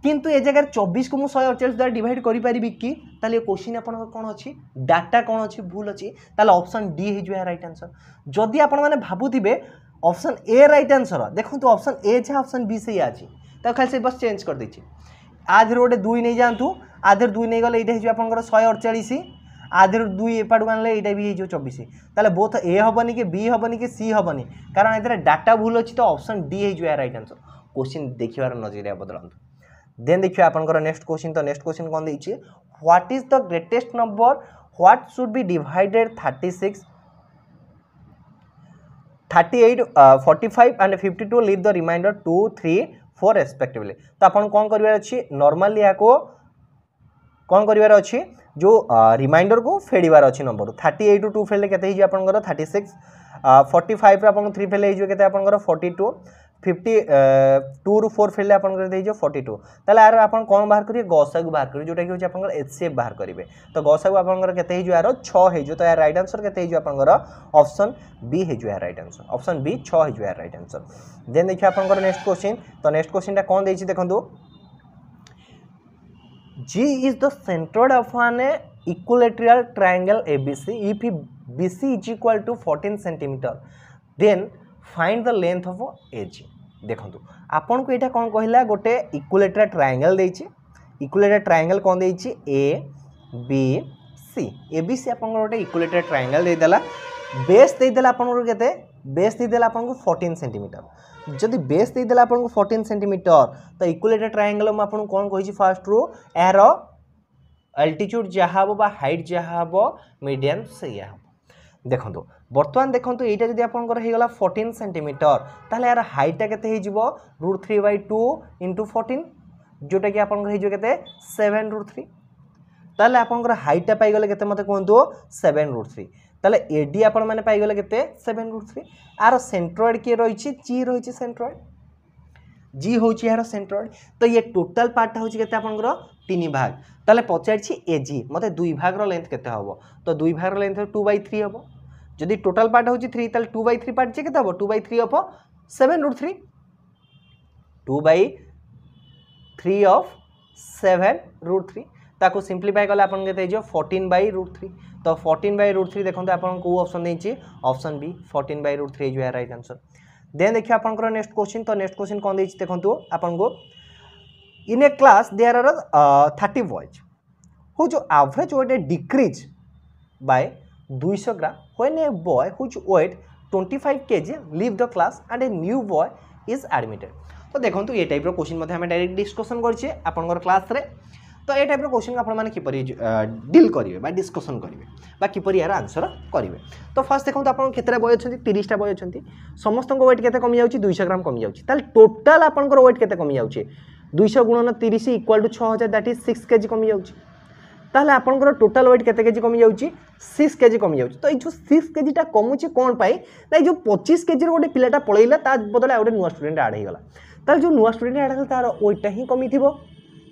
किंतु ए जगह 24 को मु 148 द्वारा डिवाइड करि परिबि कि ताले क्वेश्चन आपन कोन अछि डाटा कोन अछि भूल अछि ताले ऑप्शन डी हे जो राइट आंसर जदि आपन माने भाबुथिबे ऑप्शन ए राइट आंसर देखो तो ऑप्शन ए छे ऑप्शन बी से अछि त खाली से बस चेंज कर दैछि आधर गोटे 2 नै जानतु आधर 2 नै गले एटा हे जो आपनकर 148 आधर 2 एपाडु आनले एटा भी हे जो 24 ताले बोथ ए हबनी कि बी हबनी कि सी हबनी कारण एतरे डाटा भूल अछि तो ऑप्शन डी हे जो राइट आंसर क्वेश्चन देखिबार नजरिया बदलंतु देन देखिए आपनकर नेक्स्ट क्वेश्चन तो नेक्स्ट क्वेश्चन कोन दैछि what is the greatest number what should be divided 36 38 45 and 52 leave the remainder 2 3 4 respectively तो अपन कौन करिवार अछि नॉर्मली याको कौन करिवार अछि जो रिमाइंडर को फेडिवार अछि नंबर 38 टू 2 फेले केते हिजो आपनकर 36 45 रे अपन 3 फेले हिजो केते आपनकर 42 52 रु 4 फेले आपनकर हिजो 42 ताले आरो अपन कोन बाहर करिए गसागु बाहर करिए जोटा कि होछि आपनकर एचसीएफ बाहर करिवे तो गसागु आपनकर केते हिजो यारो 6 हिजो तो यार राइट आंसर केते हिजो आपनकर ऑप्शन बी हिजो यार राइट आंसर ऑप्शन बी 6 हिजो यार राइट आंसर देन देखिए आपनकर नेक्स्ट क्वेश्चन तो नेक्स्ट क्वेश्चन ता कोन देछि देखंतु G is the centroid of an equilateral triangle ABC. If BC is equal to 14 centimeter, then find the length of AG. देखंतु आपन को एटा कोन कहला गोटे इक्विलेटरल ट्रायंगल देछि इक्विलेटरल ट्रायंगल कोन देछि A B C ABC आपन गोटे इक्विलेटरल ट्रायंगल दे देला बेस दे देला आपन को केते बेस दे देला आपन को 14 सेंटीमीटर जदि बेस दे देला आपन को 14 सेंटीमीटर तो इक्विलेटरल ट्रायंगल म आपन कोन कहि छि फर्स्ट रो एरो अल्टीट्यूड जहा हबो बा हाइट जहा हबो मीडियन से या देखंतु बर्तमान देखंतु एटा जदि आपन कर हे गला 14 सेंटीमीटर ताले यार हाइट ता केते हे जिवो √3/2 * 14 जोटा कि आपन हे जो केते 7√3 ताले आपन कर हाइट ता पाई गले केते मते कोंतु 7√3 ताले एडी आपण माने पाई गले केते 7√3 आरो सेंट्रोइड के रहिछि जी रहिछि सेंट्रोइड जी होछि यार सेंट्रोइड तो ये टोटल पार्ट होछि केते आपनकर 3 भाग ताले पचारछि एजी मते 2 भाग रो लेंथ केते हबो तो 2 भाग रो लेंथ 2/3 हबो जदि टोटल पार्ट होछि 3 ताले 2/3 पार्ट जे केते हबो 2/3 ऑफ 7√3 2/3 ऑफ 7√3 ताको सिंपलीफाई करले आपन केते जो 14/√3 तो 14/√3 देखंतु आपन को ऑप्शन देछि ऑप्शन बी 14/√3 जो है राइट आंसर देन देखिए आपन को नेक्स्ट क्वेश्चन तो नेक्स्ट क्वेश्चन कोन देछि देखंतु आपन को in a class there are 30 boys whose average weight decrease by 200 gram when a boy whose weight 25 kg leave the class and a new boy is admitted तो देखंतु ये टाइप रो क्वेश्चन मध्ये हम डायरेक्ट डिस्कशन करछे आपन क्लास रे तो ये टाइप क्वेश्चन को आपने किपरि डील करेंगे बा डिस्कसन करेंगे बा किपरि यार आंसर करेंगे तो फास्ट देखो आप केतरा बॉय अच्छा 30टा बॉय अच्छा समस्त वेट केते कमी जाउची 200 ग्राम कमी जाउची ताल टोटल आपनकर वेट केते कमी जाउची 200 गुणन 30 equal to 6000 that is 6 kg कमी जाउची ताले आपनकर टोटल वेट केते केजी कमी जाउची 6 केजी कमी जाउची तो ए जो 6 केजी टा कमुची कोन पाई ना जो 25 केजी रो गोटे पिलाटा पळैला ता बदले आ गोटे नुवा स्टूडेंट ऐड हे गला ताल जो नुवा स्टूडेंट ऐड हल तार वेट टा ही कमी थिबो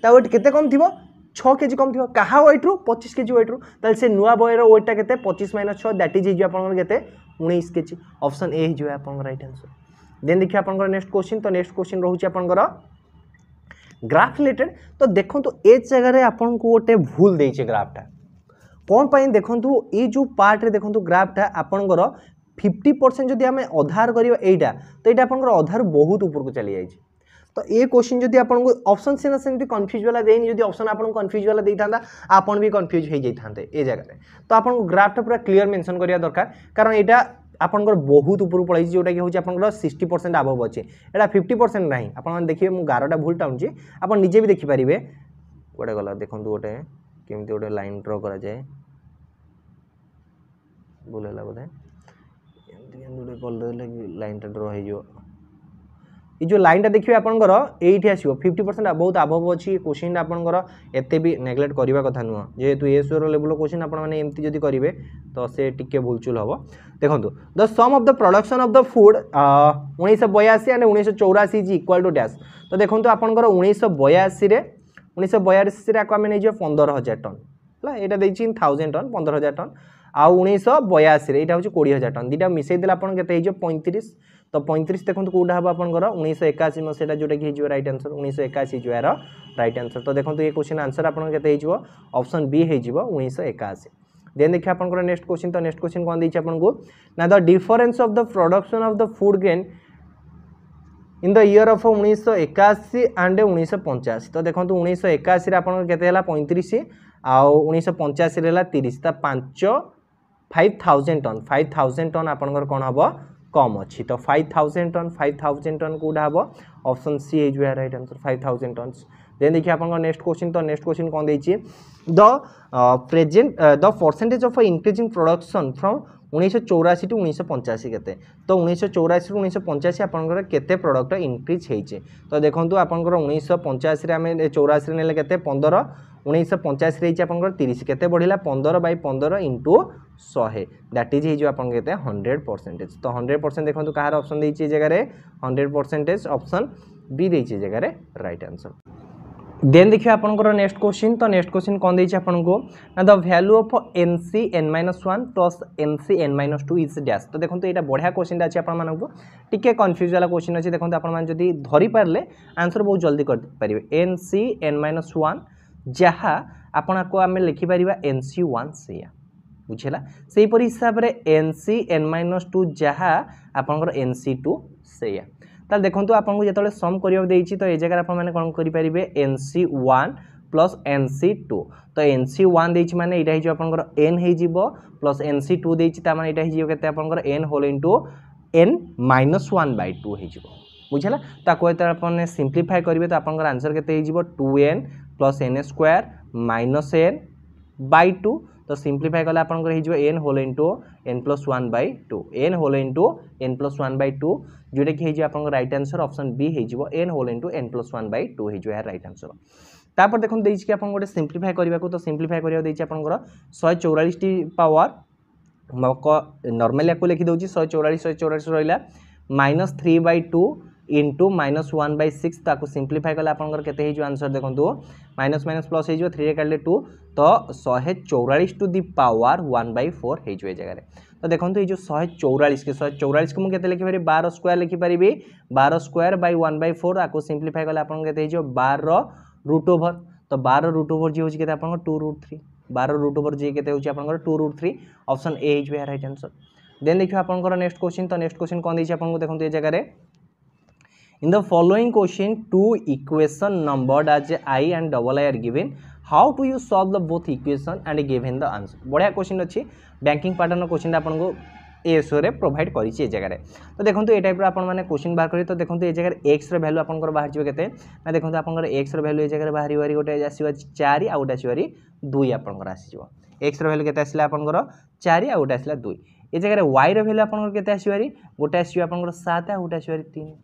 ता वेट केते कम थिबो 6 केजी कम थिबो कहा वेट रो 25 केजी वेट रो ताल से नुवा बॉय रो वेट टा केते 25 - 6 दैट इज आपनकर केते 19 केजी ऑप्शन ए जो है आपनकर राइट आंसर देन देखिए आपनकर नेक्स्ट क्वेश्चन तो नेक्स्ट क्वेश्चन रहउची आपनकर ग्राफ रिलेटेड तो देखंतु ए जगह रे आपन को ओटे भूल देइछे ग्राफ टा कोन पई देखंतु ए जो पार्ट रे देखंतु ग्राफ टा आपनकर 50% जदि हमें आधार करियो एटा तो एटा आपनकर आधार बहुत ऊपर को चली जाइछे तो ए क्वेश्चन जदि आपन को ऑप्शन से ना सेमति कंफ्यूज वाला देनी जदि ऑप्शन आपन कंफ्यूज वाला देइथांदा आपन भी कंफ्यूज हो जाइथांते ए जगह रे तो आपन को ग्राफ टा पूरा क्लियर मेंशन करिया दरकार कारण एटा आपनकर बहुत ऊपर पळै जोटा कि होची आपनकर 60% अबव अछि एटा 50% नाही आपन देखिबे मु 11टा भूल टाउन छी आपन निजे भी देखि परिबे गोटे गला देखंतु गोटे केमति गोटे लाइन ड्रा करा जाय बोलेला बोले एमति गोटे कल देले लाइन टा ड्रा हे जो ये जो लाइन देखिए आपंकर ये आसो 50% बहुत आभव अच्छी क्वेश्चन आपंकर एत भी नेग्लेक्ट करने कथा नुह जेहेतु एसओर लेवल क्वेश्चन आपमती जब करेंगे तो से टिके भूलचुल हम देखो the sum of the production of the food 1982 and 1984 is equal to dash तो देखो आपंकर 1982 आम नहीं 15,000 टन है यहाँ देखिए 1000 टन 15,000 टन आउ 1982 यहाँ हूँ 20,000 टन दुटा मिसई देला आपन केते 35 तो 35 देखो कौटा हम आपंकर 1981 मसीहा जोटा कि रईट आंसर 1981 जो यार रईट आंसर तो देखो ये क्वेश्चन आंसर आपको ऑप्शन बी हो 1981 देन देखिए आपंकर नेक्स्ट क्वेश्चन तो नेक्स्ट क्वेश्चन कौन देछि आपन को ना the difference of the production of the food grain in the year of 1981 and 1985 तो देखो 1981 आपन केते हला 35 आउ 1985 रे हला 30 ता 5000 टन आपनकर कोन हबो कम अच्छी तो 5000 टन कौटा हम ऑप्शन सी हो राइट आंसर 5000 टन देन देखिए आपन नेक्स्ट क्वेश्चन कौन देछि the percentage of increasing production from 1984 to 1985 केते तो 1984 टू 1985 आपनकर केते प्रोडक्ट इंक्रीज होइछे तो देखंतु आपनकर 1985 रे हम 84 रे नेले केते 15 1985 रे आपनकर 30 केते बढ़िला 15/15 इंटू 100 दैट इज हो आपन केते 100% तो 100% देखंतु कहार ऑप्शन देछि जगह रे 100% ऑप्शन बी देछि जगह रे राइट आंसर देन देखिए आपनकर नेक्स्ट क्वेश्चन कौन देछि आपन को ना the value of nc(n-1) plus nc(n-2) is dash तो देखो ये बढ़िया क्वेश्चन अच्छे आपन मानक टिके कंफ्यूज वाला क्वेश्चन अच्छे देखो आपन मान जदी धरि पारले आंसर बहुत जल्दी कर पारिबे nc(n-1) जहाँ आपन को आमे लिखि परिबा nc1 सेया बुझेला सेही परि हिसाब रे nc(n-2) जहाँ आपनकर nc2 सेया ताल देखो आपको जो सम कर तो ये जगह आप कौन करेंगे nc1 प्लस nc2 तो nc1 देछि माने इटा हिजो आपनकर n हेजिबो प्लस nc2 देछि ता माने इटा हिजो केते आपनकर n होल इनटू n -1/2 हेजिबो बुझला ताको एत आपन सिंपलीफाई करिवे तो आपनकर आंसर केते हेजिबो 2n प्लस n² -n/2 तो सिंपलीफाई कले आपनकर हेजिबो n whole into n+1/2 n whole into n+1/2 जोटा कि हेजिबो आपनकर राइट आंसर ऑप्शन बी हेजिबो n होल इनटू n+1/2 हेजिबो यार राइट आंसर तापर देखो देछि कि आपन गोटे सिंपलीफाई करबा को तो सिंपलीफाई करिया देछि आपनकर 144 टी पावर मको नॉर्मली को लिखि दोछि 144 रहिला -3/2 इंटू -1/6 ताको सिंपलीफाई कले आपनकर केते हेजो आंसर देखंतु माइनस माइनस प्लस हेजो 3 रे काटले 2 तो 144 टू दी पावर 1/4 हेजो ए जगह रे तो देखंतु ये जो 144 को मु केते लिखि पारि 12 स्क्वायर लिखि परिबी 12 स्क्वायर बाय 1/4 आको सिंपलीफाई कले आपन केते हेजो 12 रूट ओवर तो 12 रूट ओवर जे होछि केते आपन 2√3 12 रूट ओवर जे केते होछि आपन 2√3 ऑप्शन ए हेजो राइट आंसर देन देखियो आपन नेक्स्ट क्वेश्चन तो नेक्स्ट क्वेश्चन कोन दैछि आपन देखंतु ए जगह रे in the following question two equation numbered as I and double I are given how do you solve the both equation and given the answer बढ़िया क्वेश्चन अच्छी बैंकिंग पैटर्न क्वेश्चन आपन को एसओ रे प्रोवाइड करी ए जगह रे तो देखंतु ए टाइप रो आपन माने क्वेश्चन बाहर करी तो देखंतु ए जगह x रो वैल्यू आपन को बाहर जिवे केते ना देखंतु आपन को x रो वैल्यू ए जगह रे बाहरी वारी गोटे आसीबा 4 आ गोटे आसीबारी 2 आपन को आसी जिवो x रो वैल्यू केते आसीला आपन को 4 आ गोटे आसीला 2 ए जगह रे y रो वैल्यू आपन को केते आसीबारी गोटे आसीबा आपन को 7 आ गोटे आसीबारी 3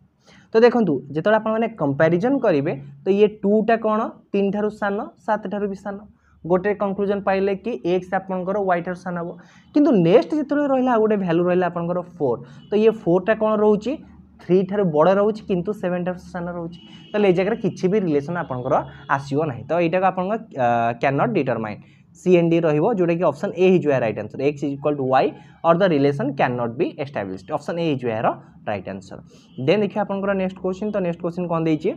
तो देखो जो आप कंपैरिजन करेंगे तो ये 2 टा कौन 3 ठारू सान 7 ठारू भी सान गोटे कंक्लूजन पाइले कि x आपनकर y ठारू सान हम किंतु नेक्स्ट जो रहा गोटे भैल्यू रहा आपनकर 4 तो ये 4 टा कौन रोचे 3 ठारू बड़ रोचे किंतु 7 ठारू सान रोचे तो ये जगह किसी भी रिलेशन आपनकर आसीबो नहीं तो यहाँ आपन can not determine C and D रहिबो जोटा कि ऑप्शन ए हिजो right answer x equal to y और the relation can not be established option A हिजो यार राइट आंसर देन देखिए आपनकर नेक्स्ट क्वेश्चन तो नेक्स्ट क्वेश्चन कोन दैछि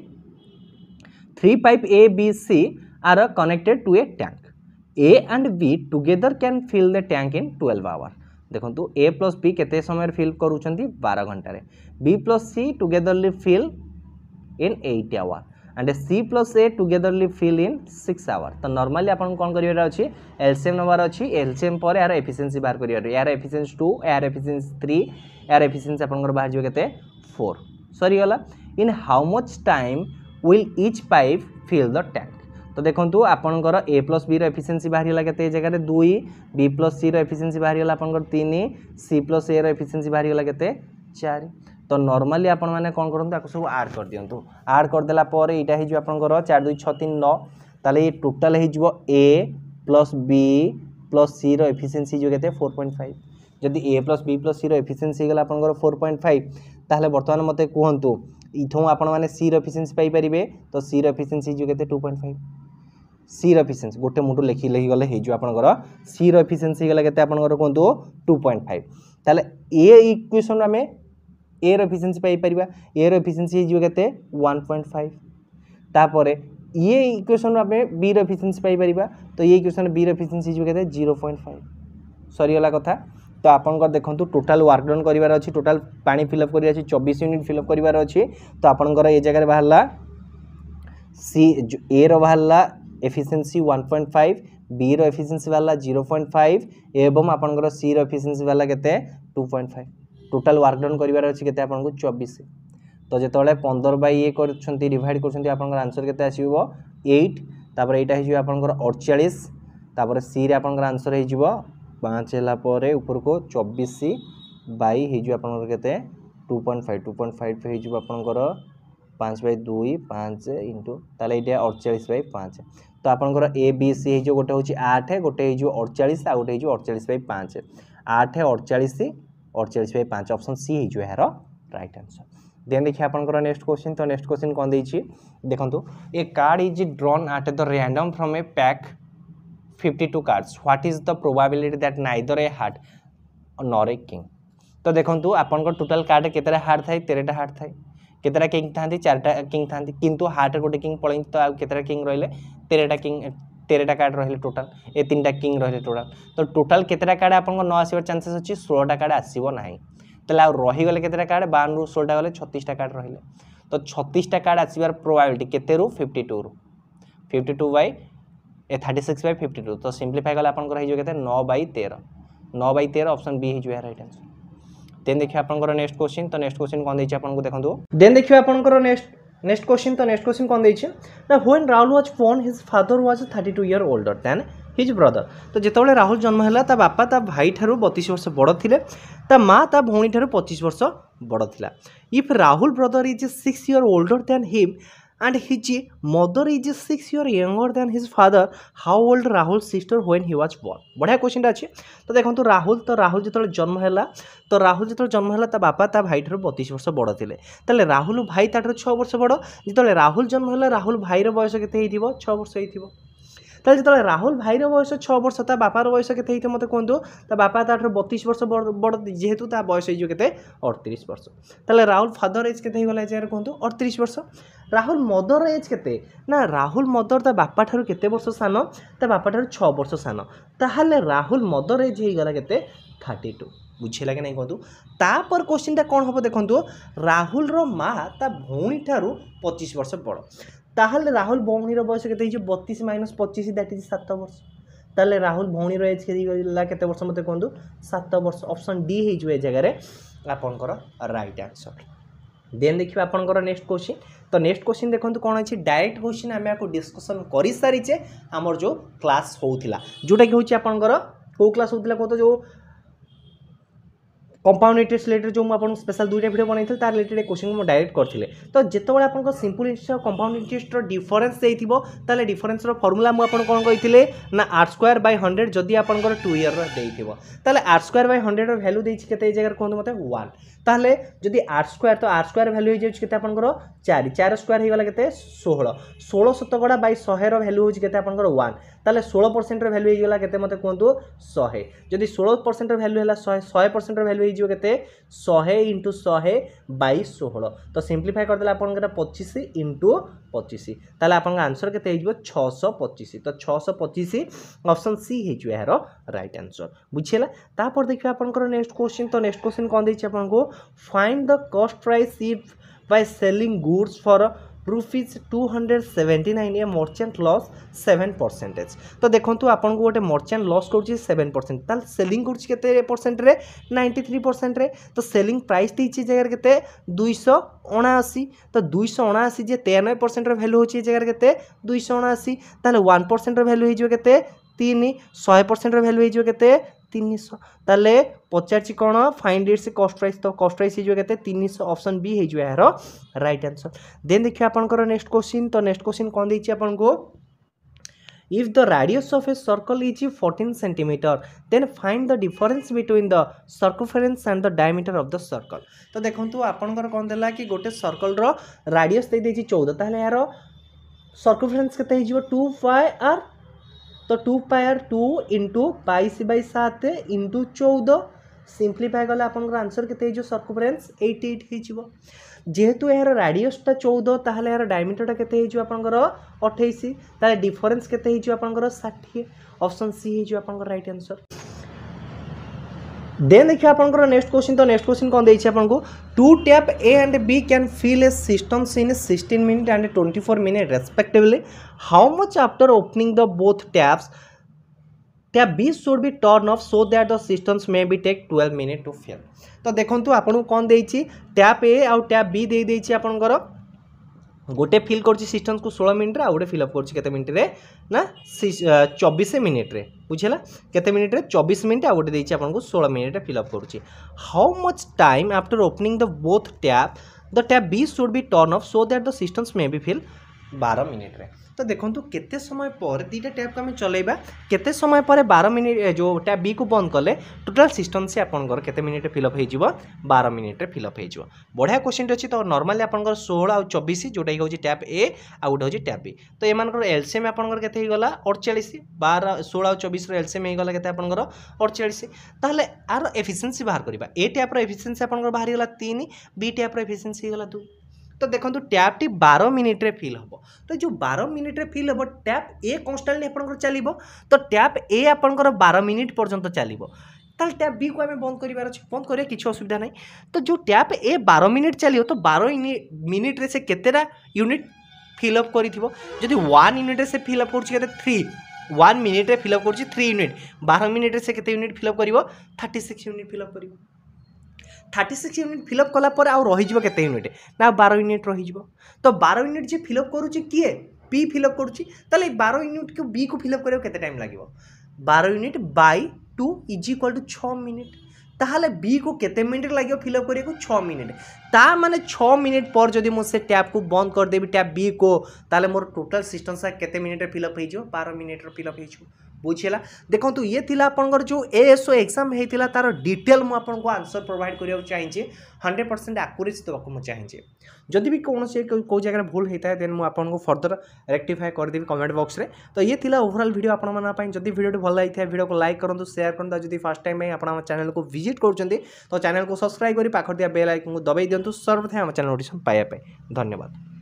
3 pipe A B C are connected to a tank A and B together can fill the tank in 12 hour देखंतु ए प्लस बी केते समय फिल करूछंती 12 घंटा रे B plus C togetherly fill in 8 hour and C plus A togetherly fill in 6 hour तो नॉर्मली आपन कोन करियर अछि एलसीएम नंबर अछि एलसीएम पर यार एफिशिएंसी बाहर करियर यार एफिशिएंसी 2 यार एफिशिएंसी 3 यार एफिशिएंसी आपन बाहर जो केते 4 सॉरी गला in how much time will each pipe fill the tank तो देखंतु आपनकर ए प्लस बी रो एफिशिएंसी बाहर गला केते जगह रे 2 बी प्लस सी रो एफिशिएंसी बाहर गला आपनकर 3 सी प्लस ए रो एफिशिएंसी बाहर गला केते 4 तो नॉर्मली आपण मैंने कौन करूँ सब आड कर दिंतु आड करदेला यहाँ हो आपंकर 4 2 6 3 9 ताले ये टोटाल हो ए प्लस बी प्लस सी रो एफिशिएंसी जो कहते 4.5 जदि ए प्लस बी प्लस सी रो एफिशिएंसी गला आपंकर 4.5 ताहले वर्तमान मते कहंतु इथों आपण माने सी रो एफिशिएंसी पाई परिबे तो सी रो एफिशिएंसी जो कहते 2.5 सी रो एफिशिएंसी गोटे मुटु लिखि गले हे जो आपनकर सी रो एफिशिएंसी गला केते आपनकर कहंतु 2.5 ताले ए इक्वेशन में ए रो एफिशिएंसी पाई परिबा ए रो एफिशिएंसी जो केते 1.5 तापरे ये इक्वेशन में बी रो एफिशिएंसी पाई परिबा तो ये इक्वेशन बी रो एफिशिएंसी जो केते 0.5 सरी गला कथा तो आपनकर देखंतु टोटल वर्क डन करिवार अछि टोटल पानी फिलअप करिवार अछि 24 यूनिट फिलअप करिवार अछि तो आपनकर ए जगह बाहरला सी ए रो बाहरला एफिशिएंसी 1.5 बी रो एफिशिएंसी वाला 0.5 एवं आपनकर सी रो एफिशिएंसी वाला केते 2.5 टोटल वर्क डन करिवार अछि केते आपनको 24 तो जेतले 15 बाय ए करछंती डिवाइड करछंती आपनकर आंसर केते आसीबो 8 तापर एटा हिजो आपनकर 48 तापर सी रे आपनकर आंसर हिजो 5 हला परे ऊपर को 24 बाय हिजो आपनकर केते 2.5 पे हिजो आपनकर 5 बाय 2 5 इंटू ताले एटा 48 बाय 5 तो आपनकर ए बी सी हिजो गोटे होची 8 गोटे हिजो 48 आ गोटे हिजो 48 बाय 5 8 48 बाय 5 ऑप्शन सी हिजो यार राइट आंसर देन देखिए आपनकर नेक्स्ट क्वेश्चन तो नेक्स्ट क्वेश्चन कोन देछि देखंतु a card is drawn at the random from a pack 52 cards what is the probability that neither a heart nor a king तो देखंतु आपनकर टोटल कार्ड केतेरा हार्ट थाई 13टा हार्ट थाई केतेरा किंग थांती 4टा किंग थांती किंतु हार्ट गोटे किंग पळै तो आ केतेरा किंग रहले 13टा कार्ड रहले टोटल ए 3टा किंग रहले टोटल तो टोटल केतेरा कार्ड आपनको न आसीबर चांसेस अछि 16टा कार्ड आसीबो नाही तले आ रही गले केतेटा कार्ड 52 रु 16टा गले 36टा कार्ड रहले तो 36टा कार्ड आसीबार प्रोबेबिलिटी केते रु 52 बाय 36 बाय 52 तो सिंपलीफाई गले आपनको रही जो केते 9 बाय 13 ऑप्शन बी हिजो राइट आंसर देन देखिए आपनकर नेक्स्ट क्वेश्चन तो नेक्स्ट क्वेश्चन कोन दैछि आपनको देखंतु देन देखिए आपनकर नेक्स्ट क्वेश्चन तो नेक्स्ट क्वेश्चन कोन दैछि ना when Rahul was born his father was 32 year older than his brother तो जेतबेले राहुल जन्म हैला ता बापा ता भाई ठारू 32 वर्ष बड़ थिले ता मां ता भौणी ठारू 25 वर्ष बड़ थिला if Rahul brother is 6 year older than him and his mother is 6 years younger than his father how old Rahul's sister when he was born बढ़िया क्वेश्चन अच्छे तो देखो राहुल जो जन्म है तो राहुल जो जन्म है ता बापा ता भाई ठार 32 वर्ष बड़ थिले ताले राहुल भाई ताठर 6 वर्ष बड़ जो राहुल जन्म है राहुल भाईर बयस केते 6 वर्ष होइथिबो ताले जो राहुल भाईर बयस 6 वर्ष ता बापार बयस केते होइथे मते कहंतु ता बापा ताठर 32 वर्ष बड़ जेहेतु ता बयस होइजो केते 38 वर्ष ताले राहुल फादर एज केते होइगला जे कहंतु 38 वर्ष राहुल मदर एज केते ना राहुल मदर ता बापा ठार केते वर्ष सान ता बापा ठार 6 वर्ष सान ताहाले राहुल मदर एज होइगला केते 32 बुझिला कि नहीं कहतु तापर क्वेश्चन ता कोन हबो देखंतु राहुल रो मां ता भौणी ठारू 25 वर्ष बड़ ताहले राहुल भौणी रो बयस केते 32 माइनस 25 दैट इज 7 वर्ष ताले राहुल भौणी रो एज केते वर्ष मते कहंतु 7 वर्ष ऑप्शन डी हे जो ए जगह रे आपनकर राइट आंसर देन देखिए आपनकर नेक्स्ट क्वेश्चन तो नेक्स्ट क्वेश्चन देखंतु कोन अछि डायरेक्ट क्वेश्चन हमें आपको डिस्कशन करि सारी छे हमर जो क्लास होउथिला जोटा कि होछि आपनकर को क्लास होउथिला को तो जो कंपाउंड इंटरेस्ट रिलेटेड जो आपन स्पेशल दुईटा वीडियो बनैथिल तार रिलेटेड क्वेश्चन को डायरेक्ट करथिले तो जेतबेले आपन को सिंपल इंटरेस्ट और कंपाउंड इंटरेस्ट रो डिफरेंस देइथिबो ताले डिफरेंस रो फार्मूला मु आपन कोन कहिथिले ना r/100 जदी आपन को 2 ईयर रो देइथिबो ताले r/100 रो वैल्यू देइछि केते ए जगह कोन मते 1 ताले जदी r² तो r² वैल्यू हो जाउछि केते आपन को 4 स्क्वायर हे गला केते 16 शतकड़ा बाय 100 रो वैल्यू होछि केते आपन को 1 ताले 16% रो वैल्यू हे गला केते मते कहंतु 100 जदी 16% रो वैल्यू हैला 100% रो वैल्यू जो केते 100 * 100 बाय 16 तो सिंपलीफाई कर देला आपन केटा 25 * 25 ताले आपन आंसर केते हे जिवो 625 तो 625 ऑप्शन सी हे जो यार राइट आंसर बुझिला तापर देखियो आपन को नेक्स्ट क्वेश्चन तो नेक्स्ट क्वेश्चन कोन दैछि आपन को find the cost price if by selling goods for rupees 279 A merchant loss 7% तो देखंतु आपन को गोटे मर्चेंट लॉस करछि 7% ताल सेलिंग करछि केते परसेंट रे 93% रे तो सेलिंग प्राइस दैछि जगह केते 279 तो 279 जे 93% रो वैल्यू होछि जगह केते 279 ताले 1% रो वैल्यू हे जो केते तीन 100% भैल्यू हो के 300 ताले पचार कौन फाइंड इट्स कॉस्ट प्राइस तो कॉस्ट प्राइस हो के 300 ऑप्शन बी हो यार राइट आंसर। देन देखिए आपंकर नेक्स्ट क्वेश्चन तो नेक्स्ट क्वेश्चन कौन देछि आपन को if the radius of a circle is 14 centimeter then find the difference between the circumference and the diameter of the circle। तो देखंतु आपनकर कोन देला कि गोटे सर्कल रो रेडियस दे देछि 14 ताले यार सर्कमफरेंस केते हिजो 2 पाई आर तो 2 पाई आर 2 into पाई से बाई 7 into 14 सिंप्लीफाई गला आपनकर आंसर केते हिजो सर्कमफरेंस 88 हिजो जेहेतु यार रेडियसटा 14 ताहले यार डायमीटरटा केते हिजो आपनकर 28 ताले डिफरेंस केते हिजो आपनकर 60 ऑप्शन सी हिजो आपनकर राइट आंसर। देन देखिए आपनकर नेक्स्ट क्वेश्चन तो नेक्स्ट क्वेश्चन कोन देछि आपन को two tap A and B can fill a systems in 16 minute and 24 minute respectively how much after opening the both taps tap B should be turn off so that the systems may be take 12 minute to fill. तो देखंतु आपन कौन देछि टैप ए आउ टैप बी दे देछि आपनकर गोटे फिल करछि सिस्टम्स को 16 मिनट रे आ गोटे फिल अप करछि केते मिनट रे ना 24 मिनट रे बुझिला केते मिनट रे 24 मिनट आ गोटे देछि आपन को 16 मिनट रे फिल अप करछि। How much time after opening the both tap the tap B should be turn off so that the systems may be fill 12 minute रे। तो देखंतु केते समय पर दीटा टैप को हम चलेबा केते समय पर 12 मिनट जो टैप बी को बंद कले टोटल सिस्टम से आपनकर केते मिनट फिल अप हो 12 मिनट रे फिल अप हो। बढ़िया क्वेश्चन अछि तो नॉर्मली आपनकर 16 और 24 जोटा हो टैप ए आ गोटे हो टैप बी तो एमानकर एलसीएम आपनकर केते हो गला 48 12 16 और 24 रो एलसीएम हो गला केते आपनकर 48 ताहले आर एफिशिएंसी बाहर करबा ए टैप रो एफिशिएंसी आपनकर बाहर गला 3 बी टैप रो एफिशिएंसी गला 2 तो देखो टैप टी 12 मिनिट रे फिल हम तो जो 12 मिनिट रे फिल हम टैप ए कन्स्टान्टली आपनकर चलिबो तो टैप ए आपनकर 12 मिनिट पर्यंत चलिबो ताल टैप बी को आम बंद करिवार अछि बंद करे किछि असुविधा नहीं। तो जो टैप ए 12 मिनिट चलियो तो 12 मिनिट रे से केतेरा यूनिट फिल अप करिथिबो जदि 1 यूनिट रे से फिल अप करछि केते 3 1 मिनिट रे फिल अप करछि 3 यूनिट 12 मिनिट रे से केते यूनिट फिल अप करिवो 36 यूनिट फिल अप करिवो 36 यूनिट फिल अप कला पर आ रही जिवो केते यूनिट ना 12 यूनिट रही जिवो तो 12 यूनिट जे फिल अप करूची किए बी फिल अप करूची ताले 12 यूनिट को बी को फिल अप करियो केते टाइम लागिवो 12 unit by 2 is equal to 6 minute ताहले बी को केते मिनिट लागियो फिल अप करियो 6 मिनिट ता माने 6 मिनिट पर जदि मो से टैप को बंद कर देबी टैप बी को ताले मोर टोटल सिस्टम सा केते मिनिट रे फिल अप हे जिवो 12 मिनिट रे फिल अप हे जिवो बुझिला। देखो ये थिला आपनकर जो एएसओ एग्जाम हेतिला तार डिटेल मु आपन को आंसर प्रोवाइड करियो चाहिए 100% एक्यूरेसी देबा को चाहिए जदि भी कौन से को जगह भूल होता है देन मु आपन को फर्दर रेक्टिफाई कर देबी कमेंट बॉक्स रे। तो ये थिला ओवरऑल वीडियो आपन माना पई जदि वीडियो भल लागिथा वीडियो को लाइक करंतु शेयर करंतु जदि फर्स्ट टाइम आपन हम चैनल को विजिट करचंदी तो चैनल को सब्सक्राइब करी पाखर दिया बेल आइकन को दबाई दियंतु सर्वप्रथम हम चैनल नोटिफिकेशन पाया पाए। धन्यवाद।